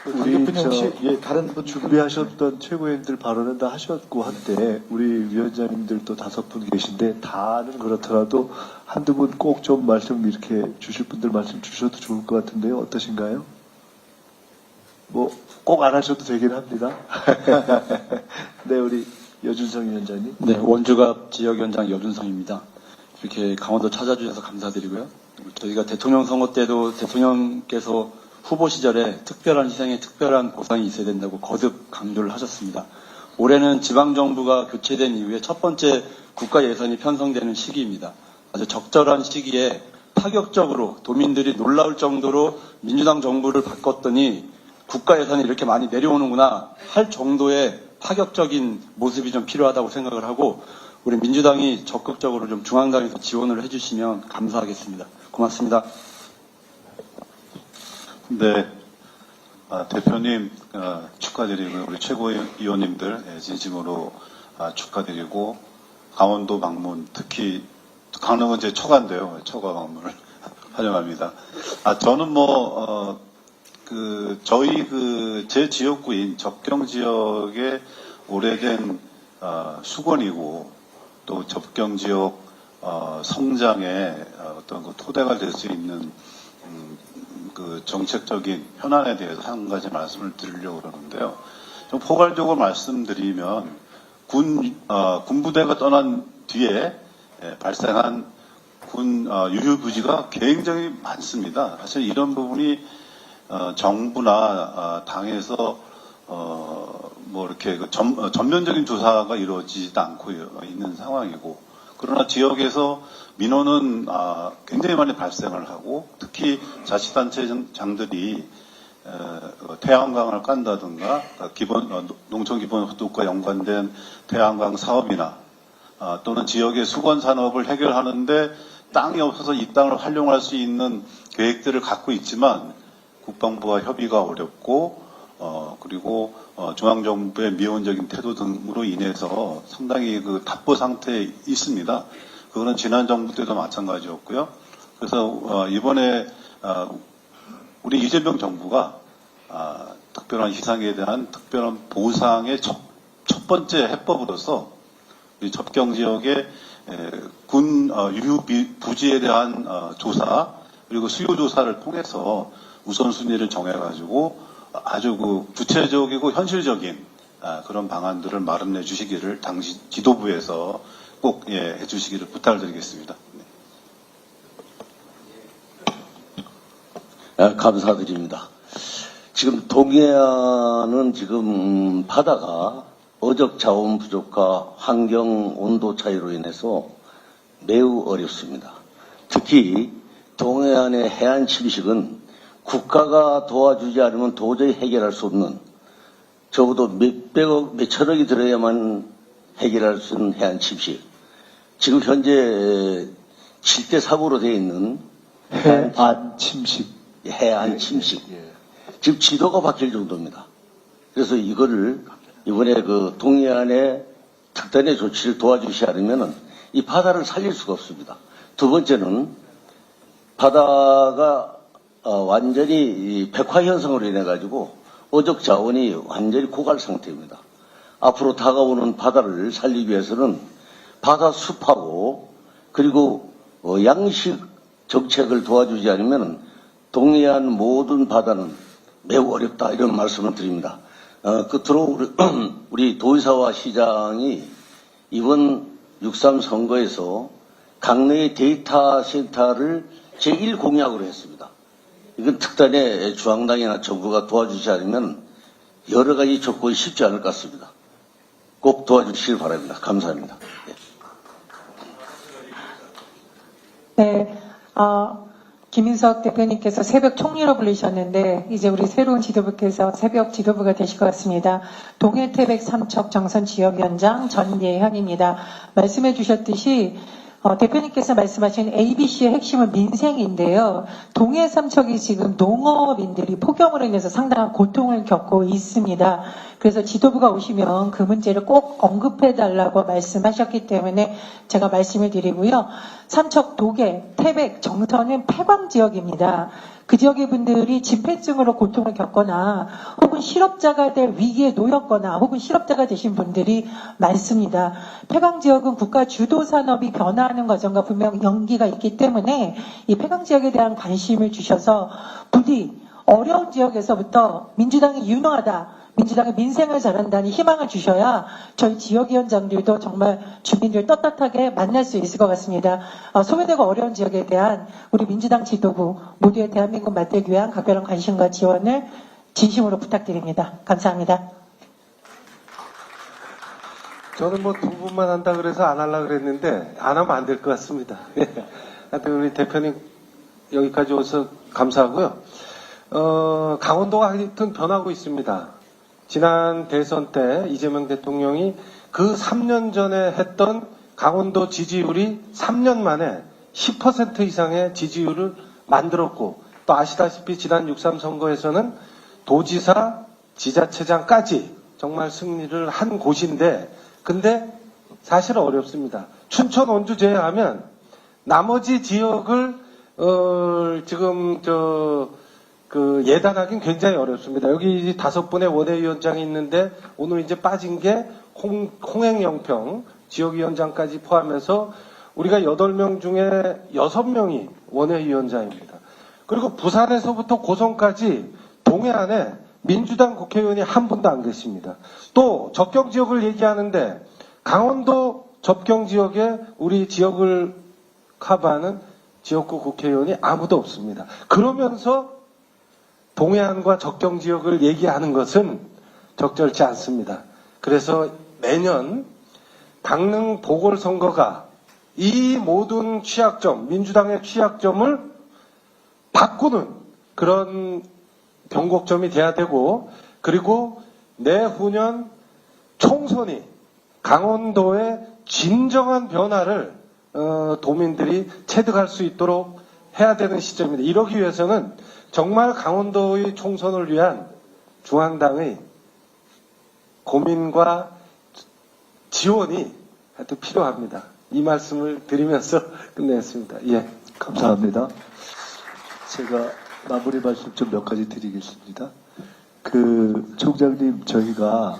강 우리 대표님 혹시 다른 분 준비하셨던 최고위원들 발언은 다 하셨고 한데 우리 위원장님들도 5분 계신데 다는 그렇더라도 한두 분 꼭 좀 말씀 이렇게 주실 분들 말씀 주셔도 좋을 것 같은데요. 어떠신가요? 뭐 꼭 안 하셔도 되긴 합니다. 네, 우리 여준성 위원장님. 네, 원주갑 지역위원장 여준성입니다. 이렇게 강원도 찾아주셔서 감사드리고요. 저희가 대통령 선거 때도 대통령께서 후보 시절에 특별한 희생에 특별한 보상이 있어야 된다고 거듭 강조를 하셨습니다. 올해는 지방정부가 교체된 이후에 첫 번째 국가 예산이 편성되는 시기입니다. 아주 적절한 시기에 파격적으로 도민들이 놀라울 정도로 민주당 정부를 바꿨더니 국가 예산이 이렇게 많이 내려오는구나 할 정도의 파격적인 모습이 좀 필요하다고 생각을 하고 우리 민주당이 적극적으로 좀 중앙당에서 지원을 해주시면 감사하겠습니다. 고맙습니다. 네, 대표님 축하드리고 우리 최고위원님들 진심으로 축하드리고 강원도 방문 특히 강릉은 제 처가인데요. 처가 방문을 환영합니다. 저는 저희 제 지역구인 접경 지역의 오래된 수건이고 또 접경 지역 성장의 어떤 그 토대가 될 수 있는 그 정책적인 현안에 대해서 한 가지 말씀을 드리려고 그러는데요. 좀 포괄적으로 말씀드리면 군부대가 떠난 뒤에 발생한 군 유휴부지가 굉장히 많습니다. 사실 이런 부분이 정부나 당에서 이렇게 전면적인 조사가 이루어지지도 않고 있는 상황이고, 그러나 지역에서 민원은 굉장히 많이 발생을 하고, 특히 자치단체장들이 태양광을 깐다든가 농촌기본소득과 연관된 태양광 사업이나 또는 지역의 수건 산업을 해결하는데 땅이 없어서 이 땅을 활용할 수 있는 계획들을 갖고 있지만 국방부와 협의가 어렵고 그리고 중앙정부의 미온적인 태도 등으로 인해서 상당히 그 답보 상태에 있습니다. 그거는 지난 정부 때도 마찬가지였고요. 그래서 이번에 우리 이재명 정부가 특별한 희생에 대한 특별한 보상의 첫 번째 해법으로서 이 접경 지역의 군 유휴 부지에 대한 조사 그리고 수요 조사를 통해서 우선순위를 정해가지고 아주 그 구체적이고 현실적인 그런 방안들을 마련해 주시기를 당시 지도부에서 꼭 해주시기를 부탁을 드리겠습니다. 감사드립니다. 지금 동해안은 지금 바다가 어적 자원 부족과 환경 온도 차이로 인해서 매우 어렵습니다. 특히 동해안의 해안 침식은 국가가 도와주지 않으면 도저히 해결할 수 없는, 적어도 몇백억, 몇천억이 들어야만 해결할 수 있는 해안 침식. 지금 현재 7대3으로 되어 있는 해안 침식. 해안 침식. 지금 지도가 바뀔 정도입니다. 그래서 이거를 이번에 그 동해안의 특단의 조치를 도와주시 않으면 이 바다를 살릴 수가 없습니다. 두 번째는 바다가 완전히 백화 현상으로 인해 가지고 어적 자원이 완전히 고갈 상태입니다. 앞으로 다가오는 바다를 살리기 위해서는 바다 숲하고 그리고 양식 정책을 도와주지 않으면 동해안 모든 바다는 매우 어렵다, 이런 말씀을 드립니다. 끝으로 우리 도의사와 시장이 이번 6.3 선거에서 강릉의 데이터 센터를 제1공약으로 했습니다. 이건 특단의 중앙당이나 정부가 도와주지 않으면 여러 가지 조건이 쉽지 않을 것 같습니다. 꼭 도와주시길 바랍니다. 감사합니다. 네, 김인석 대표님께서 새벽 총리로 불리셨는데 이제 우리 새로운 지도부께서 새벽 지도부가 되실 것 같습니다. 동해태백 삼척 정선 지역위원장 전예현입니다. 말씀해 주셨듯이 대표님께서 말씀하신 ABC의 핵심은 민생인데요. 동해 삼척이 지금 농업인들이 폭염으로 인해서 상당한 고통을 겪고 있습니다. 그래서 지도부가 오시면 그 문제를 꼭 언급해달라고 말씀하셨기 때문에 제가 말씀을 드리고요. 삼척, 도계, 태백, 정선은 폐광 지역입니다. 그 지역의 분들이 집회증으로 고통을 겪거나 혹은 실업자가 될 위기에 놓였거나 혹은 실업자가 되신 분들이 많습니다. 폐광 지역은 국가 주도 산업이 변화하는 과정과 분명 연기가 있기 때문에 이 폐광 지역에 대한 관심을 주셔서 부디 어려운 지역에서부터 민주당이 유능하다, 민주당의 민생을 잘한다는 희망을 주셔야 저희 지역위원장들도 정말 주민들 떳떳하게 만날 수 있을 것 같습니다. 소외되고 어려운 지역에 대한 우리 민주당 지도부 모두의 대한민국 만들기 위한 각별한 관심과 지원을 진심으로 부탁드립니다. 감사합니다. 저는 뭐 두 분만 한다 그래서 안 하려고 그랬는데 안 하면 안 될 것 같습니다. 하여튼 우리 대표님 여기까지 오셔서 감사하고요. 강원도가 하여튼 변하고 있습니다. 지난 대선 때 이재명 대통령이 그 3년 전에 했던 강원도 지지율이 3년 만에 10% 이상의 지지율을 만들었고, 또 아시다시피 지난 6.3 선거에서는 도지사, 지자체장까지 정말 승리를 한 곳인데, 근데 사실 어렵습니다. 춘천, 원주 제외하면 나머지 지역을 지금 예단하기는 굉장히 어렵습니다. 여기 5분의 원외위원장이 있는데 오늘 이제 빠진 게 홍행영평 지역위원장까지 포함해서 우리가 8명 중에 6명이 원외위원장입니다. 그리고 부산에서부터 고성까지 동해안에 민주당 국회의원이 한 분도 안 계십니다. 또 접경 지역을 얘기하는데 강원도 접경 지역에 우리 지역을 커버하는 지역구 국회의원이 아무도 없습니다. 그러면서 동해안과 접경 지역을 얘기하는 것은 적절치 않습니다. 그래서 매년 강릉 보궐선거가 이 모든 취약점, 민주당의 취약점을 바꾸는 그런 변곡점이 돼야 되고, 그리고 내후년 총선이 강원도의 진정한 변화를 도민들이 체득할 수 있도록 해야 되는 시점입니다. 이러기 위해서는 정말 강원도의 총선을 위한 중앙당의 고민과 지원이 하여튼 필요합니다. 이 말씀을 드리면서 끝내겠습니다. 예. 감사합니다. 제가 마무리 말씀 좀 몇 가지 드리겠습니다. 총장님, 저희가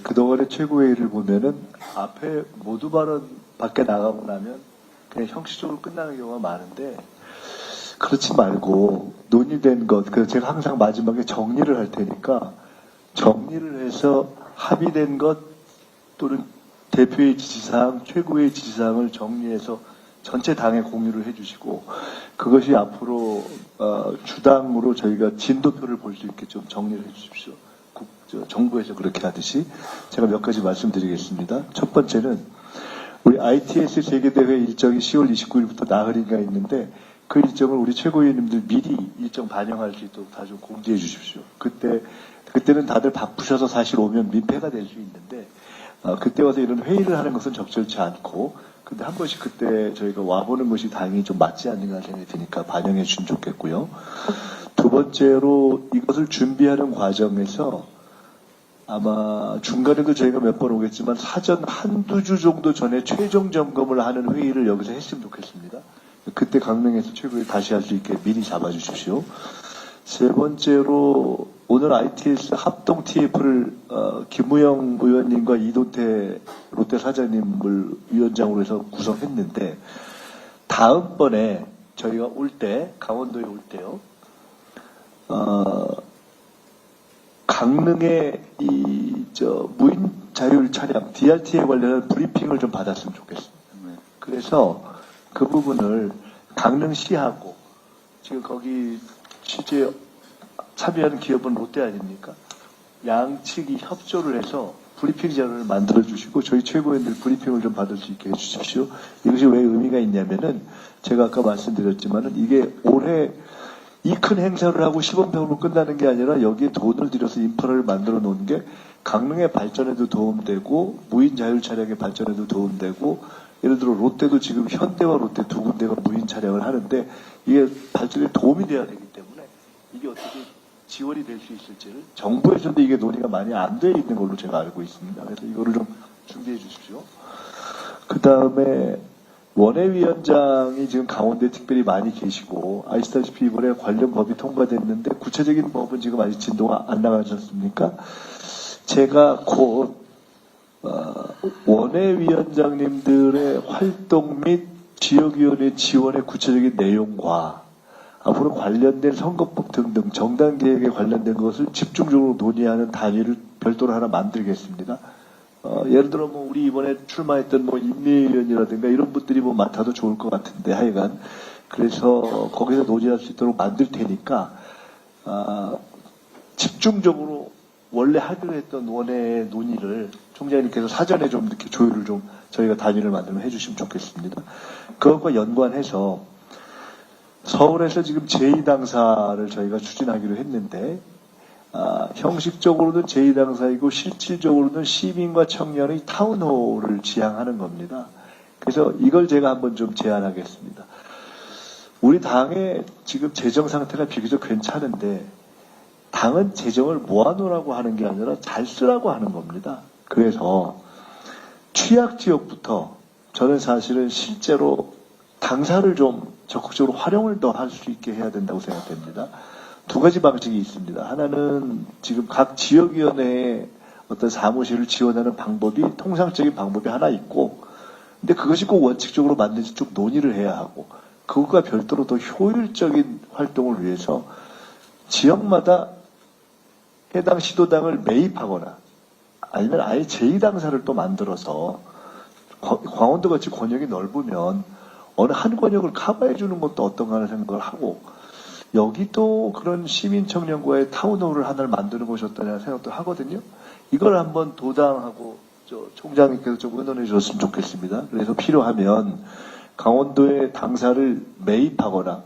그동안의 최고회의를 보면은 앞에 모두 발언 밖에 나가고 나면 그냥 형식적으로 끝나는 경우가 많은데, 그렇지 말고 논의된 것, 제가 항상 마지막에 정리를 할 테니까 정리를 해서 합의된 것 또는 대표의 지시사항, 최고의 지시사항을 정리해서 전체 당에 공유를 해주시고, 그것이 앞으로 주당으로 저희가 진도표를 볼 수 있게 좀 정리를 해주십시오. 정부에서 그렇게 하듯이. 제가 몇 가지 말씀드리겠습니다. 첫 번째는 우리 ITS 세계대회 일정이 10월 29일부터 나흘인가 있는데, 그 일정을 우리 최고위원님들 미리 일정 반영할 수 있도록 다 좀 공지해 주십시오. 그때는 다들 바쁘셔서 사실 오면 민폐가 될 수 있는데, 그때 와서 이런 회의를 하는 것은 적절치 않고, 근데 한 번씩 그때 저희가 와보는 것이 당연히 좀 맞지 않는가 생각이 드니까 반영해 주시면 좋겠고요. 두 번째로 이것을 준비하는 과정에서 아마 중간에도 저희가 몇 번 오겠지만 사전 한두 주 정도 전에 최종 점검을 하는 회의를 여기서 했으면 좋겠습니다. 그때 강릉에서 최고위 다시 할 수 있게 미리 잡아주십시오. 세 번째로 오늘 ITS 합동 TF를 김우영 의원님과 이동태 롯데 사장님을 위원장으로 해서 구성했는데, 다음번에 저희가 올 때, 강원도에 올 때요, 강릉의 무인 자율 차량 DRT에 관련한 브리핑을 좀 받았으면 좋겠습니다. 그래서 그 부분을 강릉시하고, 지금 거기 취재 참여하는 기업은 롯데 아닙니까? 양측이 협조를 해서 브리핑 자료를 만들어 주시고 저희 최고위원들 브리핑을 좀 받을 수 있게 해 주십시오. 이것이 왜 의미가 있냐면은 제가 아까 말씀드렸지만은 이게 올해 이 큰 행사를 하고 시범병으로 끝나는 게 아니라 여기에 돈을 들여서 인프라를 만들어 놓은 게 강릉의 발전에도 도움되고 무인 자율 차량의 발전에도 도움되고, 예를 들어 롯데도 지금 현대와 롯데 두 군데가 무인 차량을 하는데 이게 발전에 도움이 돼야 되기 때문에 이게 어떻게 지원이 될 수 있을지를 정부에서도 이게 논의가 많이 안 돼 있는 걸로 제가 알고 있습니다. 그래서 이거를 좀 준비해 주십시오. 그 다음에 원외위원장이 지금 강원도에 특별히 많이 계시고, 아시다시피 이번에 관련 법이 통과됐는데 구체적인 법은 지금 아직 진도가 안 나가셨습니까? 제가 곧 원외위원장님들의 활동 및 지역위원회 지원의 구체적인 내용과 앞으로 관련된 선거법 등등 정당 계획에 관련된 것을 집중적으로 논의하는 단위를 별도로 하나 만들겠습니다. 예를 들어 뭐 우리 이번에 출마했던 뭐 인미위원이라든가 이런 분들이 뭐 맡아도 좋을 것 같은데 하여간 그래서 거기서 논의할 수 있도록 만들 테니까 집중적으로 원래 하기로 했던 원회의 논의를 총장님께서 사전에 좀 이렇게 조율을 좀 저희가 단위를 만들면 해주시면 좋겠습니다. 그것과 연관해서 서울에서 지금 제2당사를 저희가 추진하기로 했는데 형식적으로는 제2당사이고 실질적으로는 시민과 청년의 타운홀을 지향하는 겁니다. 그래서 이걸 제가 한번 좀 제안하겠습니다. 우리 당의 지금 재정 상태가 비교적 괜찮은데 당은 재정을 모아놓으라고 하는 게 아니라 잘 쓰라고 하는 겁니다. 그래서 취약 지역부터 저는 사실은 실제로 당사를 좀 적극적으로 활용을 더 할 수 있게 해야 된다고 생각됩니다. 두 가지 방식이 있습니다. 하나는 지금 각 지역위원회의 어떤 사무실을 지원하는 방법이 통상적인 방법이 하나 있고, 근데 그것이 꼭 원칙적으로 맞는지 좀 논의를 해야 하고, 그것과 별도로 더 효율적인 활동을 위해서 지역마다 해당 시도당을 매입하거나 아니면 아예 제2당사를 또 만들어서 광원도 같이 권역이 넓으면 어느 한 권역을 커버해 주는 것도 어떤가 하는 생각을 하고, 여기도 그런 시민 청년과의 타운홀을 하나를 만드는 것이 어떠냐 생각도 하거든요. 이걸 한번 도당하고 총장님께서 좀 의논해 주셨으면 좋겠습니다. 그래서 필요하면 강원도의 당사를 매입하거나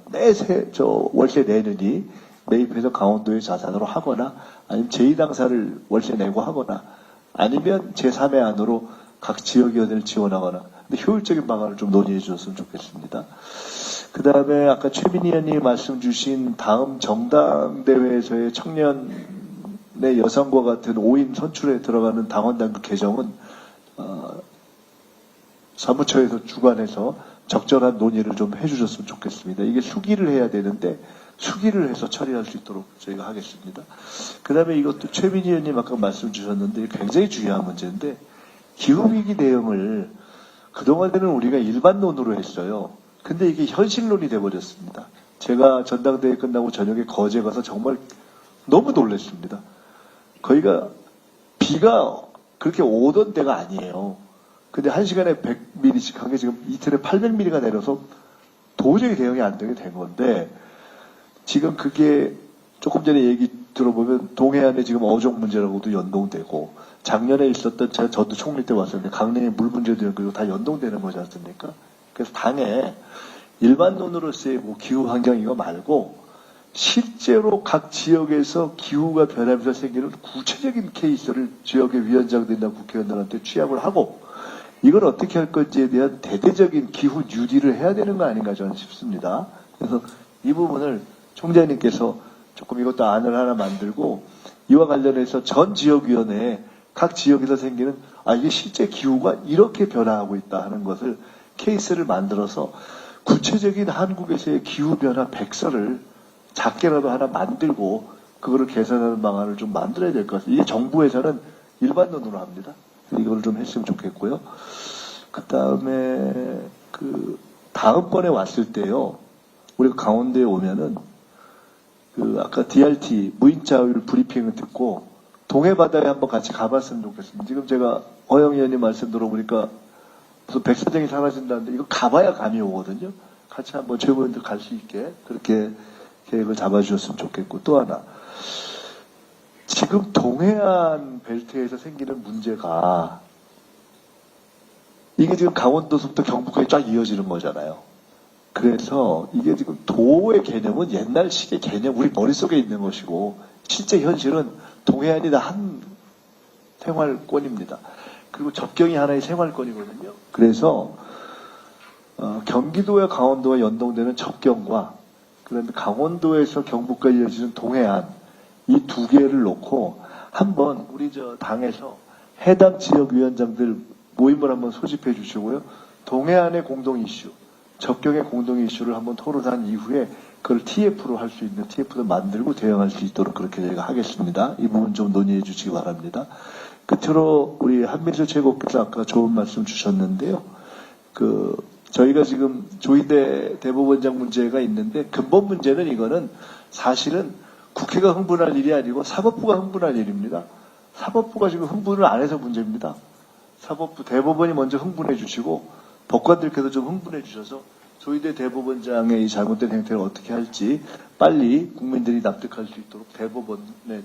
월세 내느니 매입해서 강원도의 자산으로 하거나 아니면 제2당사를 월세 내고 하거나 아니면 제3의 안으로 각 지역위원회를 지원하거나, 근데 효율적인 방안을 좀 논의해 주셨으면 좋겠습니다. 그 다음에 아까 최민희 의원님 말씀 주신 다음 정당대회에서의 청년의 여성과 같은 5인 선출에 들어가는 당원당규 개정은 사무처에서 주관해서 적절한 논의를 좀 해주셨으면 좋겠습니다. 이게 수기를 해야 되는데 수기를 해서 처리할 수 있도록 저희가 하겠습니다. 그 다음에 이것도 최민희 의원님 아까 말씀 주셨는데 굉장히 중요한 문제인데, 기후위기 대응을 그동안에는 우리가 일반론으로 했어요. 근데 이게 현실론이 돼버렸습니다. 제가 전당대회 끝나고 저녁에 거제 가서 정말 너무 놀랐습니다. 거기가 비가 그렇게 오던 때가 아니에요. 근데 1시간에 100mm씩 한 게 지금 이틀에 800mm가 내려서 도저히 대응이 안 되게 된 건데, 지금 그게 조금 전에 얘기 들어보면 동해안에 지금 어종 문제라고도 연동되고, 작년에 있었던 저도 총리 때 왔었는데 강릉의 물 문제도 연결되고 다 연동되는 거지 않습니까? 그래서 당에 일반론으로서의 뭐 기후 환경 이거 말고 실제로 각 지역에서 기후가 변하면서 생기는 구체적인 케이스를 지역의 위원장들이나 국회의원들한테 취합을 하고, 이걸 어떻게 할 건지에 대한 대대적인 기후 뉴딜을 해야 되는 거 아닌가 저는 싶습니다. 그래서 이 부분을 총장님께서 조금 이것도 안을 하나 만들고, 이와 관련해서 전 지역위원회에 각 지역에서 생기는 이게 실제 기후가 이렇게 변화하고 있다 하는 것을 케이스를 만들어서 구체적인 한국에서의 기후변화 백서를 작게라도 하나 만들고 그거를 개선하는 방안을 좀 만들어야 될 것 같습니다. 이게 정부에서는 일반론으로 합니다. 이걸 좀 했으면 좋겠고요. 그 다음에 다음번에 왔을 때요, 우리가 강원도에 오면은 아까 DRT 무인자율 브리핑을 듣고 동해 바다에 한번 같이 가봤으면 좋겠습니다. 지금 제가 허영 의원님 말씀 들어보니까 무슨 백사장이 사라진다는데 이거 가봐야 감이 오거든요. 같이 한번 최고위원들 갈 수 있게 그렇게 계획을 잡아주셨으면 좋겠고, 또 하나 지금 동해안 벨트에서 생기는 문제가 이게 지금 강원도서부터 경북까지 쫙 이어지는 거잖아요. 그래서 이게 지금 도의 개념은 옛날식의 개념, 우리 머릿속에 있는 것이고 실제 현실은 동해안이 다 한 생활권입니다. 그리고 접경이 하나의 생활권이거든요. 그래서 경기도와 강원도와 연동되는 접경과 그다음에 강원도에서 경북까지 이어지는 동해안, 이 두 개를 놓고 한번 우리 당에서 해당 지역 위원장들 모임을 한번 소집해 주시고요. 동해안의 공동 이슈, 접경의 공동 이슈를 한번 토론한 이후에 그걸 TF로 할 수 있는 TF도 만들고 대응할 수 있도록 그렇게 저희가 하겠습니다. 이 부분 좀 논의해 주시기 바랍니다. 끝으로 우리 한민수 최고께서 아까 좋은 말씀 주셨는데요. 저희가 지금 조희대 대법원장 문제가 있는데 근본 문제는 이거는 사실은 국회가 흥분할 일이 아니고 사법부가 흥분할 일입니다. 사법부가 지금 흥분을 안 해서 문제입니다. 사법부 대법원이 먼저 흥분해 주시고 법관들께서 좀 흥분해 주셔서 조희대 대법원장의 이 잘못된 행태를 어떻게 할지 빨리 국민들이 납득할 수 있도록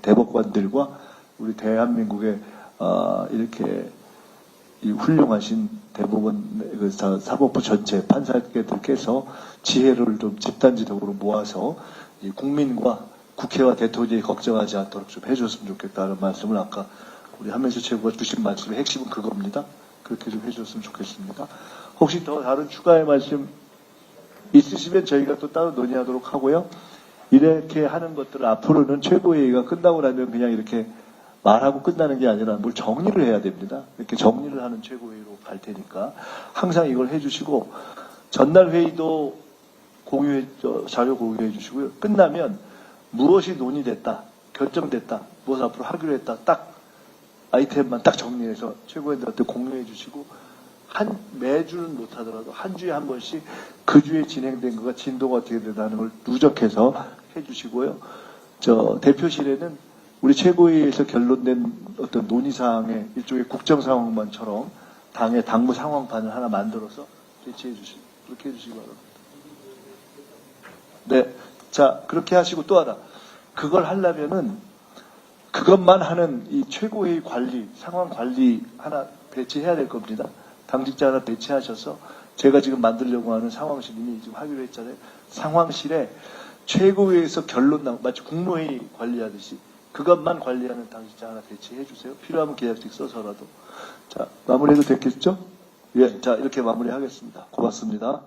대법관들과 우리 대한민국의 이렇게 이 훌륭하신 대법원 사법부 전체 판사들께서 지혜를 좀 집단지적으로 모아서 이 국민과 국회와 대통령이 걱정하지 않도록 좀 해줬으면 좋겠다는 말씀을 아까 우리 한명수 최고가 주신 말씀의 핵심은 그겁니다. 그렇게 좀 해줬으면 좋겠습니다. 혹시 더 다른 추가의 말씀 있으시면 저희가 또 따로 논의하도록 하고요. 이렇게 하는 것들을 앞으로는 최고회의가 끝나고 나면 그냥 이렇게 말하고 끝나는 게 아니라 뭘 정리를 해야 됩니다. 이렇게 정리를 하는 최고회의로 갈 테니까 항상 이걸 해주시고 전날 회의도 자료 공유해 주시고요. 끝나면 무엇이 논의됐다, 결정됐다, 무엇 앞으로 하기로 했다, 딱 아이템만 딱 정리해서 최고위원들한테 공유해 주시고 매주는 못하더라도 한 주에 한 번씩 그 주에 진행된 거가 진도가 어떻게 되다는 걸 누적해서 해주시고요. 대표실에는 우리 최고위에서 결론된 어떤 논의사항의 일종의 국정상황반처럼 당의 당무 상황반을 하나 만들어서 제시해 주시고 그렇게 해주시기 바랍니다. 네. 자, 그렇게 하시고 또 하나. 그걸 하려면은 그것만 하는 이 최고의 관리, 상황 관리 하나 배치해야 될 겁니다. 당직자 하나 배치하셔서 제가 지금 만들려고 하는 상황실 이미 지금 하기로 했잖아요. 상황실에 최고위에서 결론 마치 국무회의 관리하듯이 그것만 관리하는 당직자 하나 배치해 주세요. 필요하면 계약직 써서라도. 자, 마무리해도 됐겠죠? 예, 자, 이렇게 마무리하겠습니다. 고맙습니다.